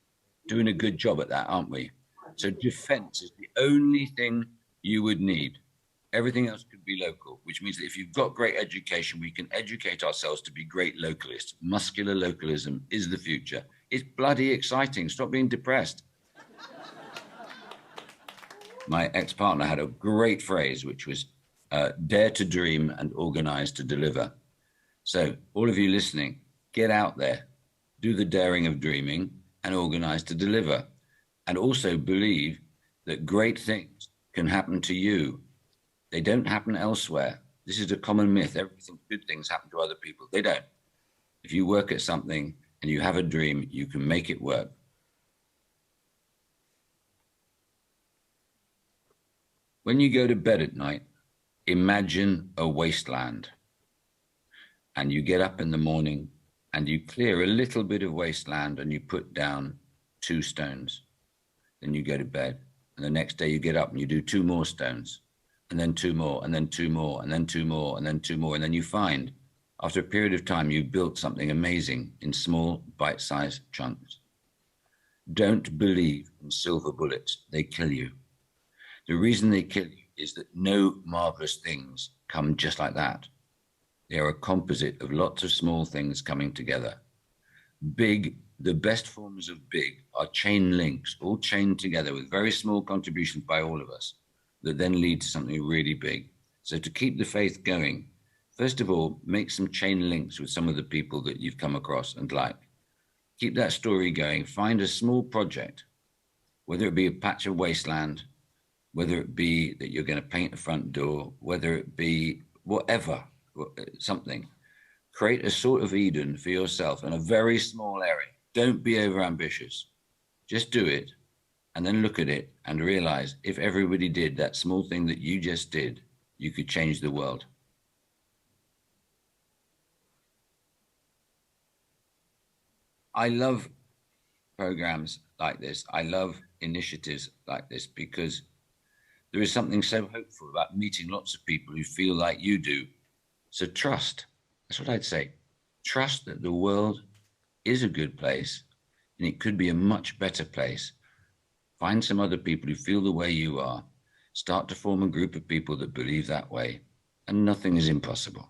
Doing a good job at that, aren't we? So defense is the only thing you would need. Everything else could be local, which means that if you've got great education, we can educate ourselves to be great localists. Muscular localism is the future. It's bloody exciting. Stop being depressed. My ex-partner had a great phrase, which was dare to dream and organize to deliver. So all of you listening, get out there, do the daring of dreaming and organize to deliver. And also believe that great things can happen to you. They don't happen elsewhere. This is a common myth. Everything, good things happen to other people. They don't. If you work at something and you have a dream, you can make it work. When you go to bed at night, imagine a wasteland. And you get up in the morning and you clear a little bit of wasteland and you put down 2 stones. Then you go to bed. And the next day you get up and you do 2 more stones. And then 2 more, and then 2 more, and then 2 more, and then 2 more. And then you find, after a period of time, you've built something amazing in small, bite-sized chunks. Don't believe in silver bullets. They kill you. The reason they kill you is that no marvelous things come just like that. They are a composite of lots of small things coming together. Big, the best forms of big are chain links, all chained together with very small contributions by all of us, that then lead to something really big. So to keep the faith going, first of all, make some chain links with some of the people that you've come across and like. Keep that story going. Find a small project, whether it be a patch of wasteland, whether it be that you're going to paint a front door, whether it be whatever, something. Create a sort of Eden for yourself in a very small area. Don't be overambitious. Just do it. And then look at it and realize if everybody did that small thing that you just did, you could change the world. I love programs like this. I love initiatives like this because there is something so hopeful about meeting lots of people who feel like you do. So trust. That's what I'd say. Trust that the world is a good place and it could be a much better place. Find some other people who feel the way you are. Start to form a group of people that believe that way, and nothing is impossible.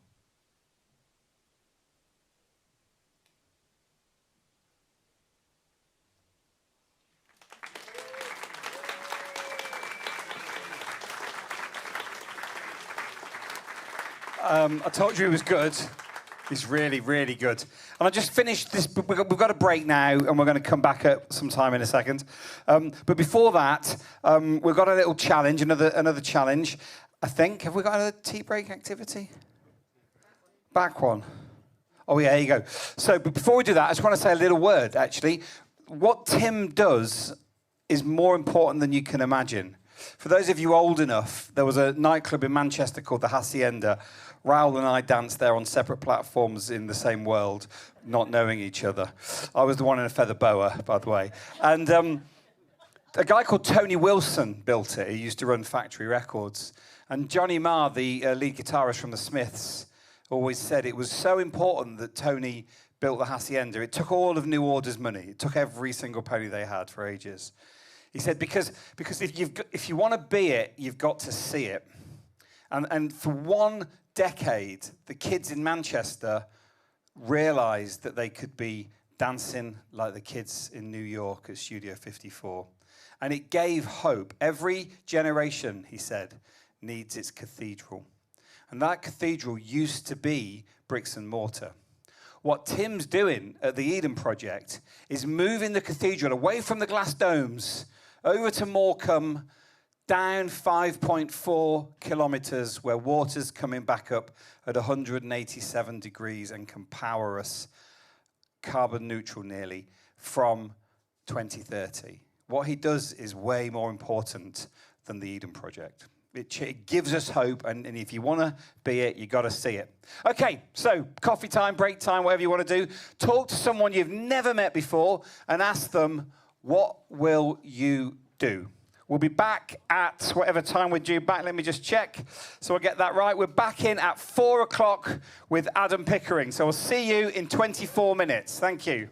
I told you he was good. He's really, really good. And I just finished this. We've got a break now, and we're going to come back at some time in a second. But before that, we've got a little challenge, another challenge. I think. Have we got a tea break activity? Back one. Oh, yeah, here you go. So, but before we do that, I just want to say a little word, actually. What Tim does is more important than you can imagine. For those of you old enough, there was a nightclub in Manchester called the Hacienda. Raoul and I danced there on separate platforms in the same world, not knowing each other. I was the one in a feather boa, by the way. And a guy called Tony Wilson built it. He used to run Factory Records. And Johnny Marr, the lead guitarist from the Smiths, always said it was so important that Tony built the Hacienda. It took all of New Order's money. It took every single penny they had for ages. He said, because if you want to be it, you've got to see it. And for one decade, the kids in Manchester realised that they could be dancing like the kids in New York at Studio 54. And it gave hope. Every generation, he said, needs its cathedral. And that cathedral used to be bricks and mortar. What Tim's doing at the Eden Project is moving the cathedral away from the glass domes over to Morecambe, down 5.4 kilometres where water's coming back up at 187 degrees and can power us carbon neutral nearly from 2030. What he does is way more important than the Eden Project. It gives us hope, and if you want to be it, you got to see it. Okay, so coffee time, break time, whatever you want to do. Talk to someone you've never met before and ask them, what will you do? We'll be back at whatever time we're due back. Let me just check so I get that right. We're back in at 4 o'clock with Adam Pickering. So I'll see you in 24 minutes. Thank you.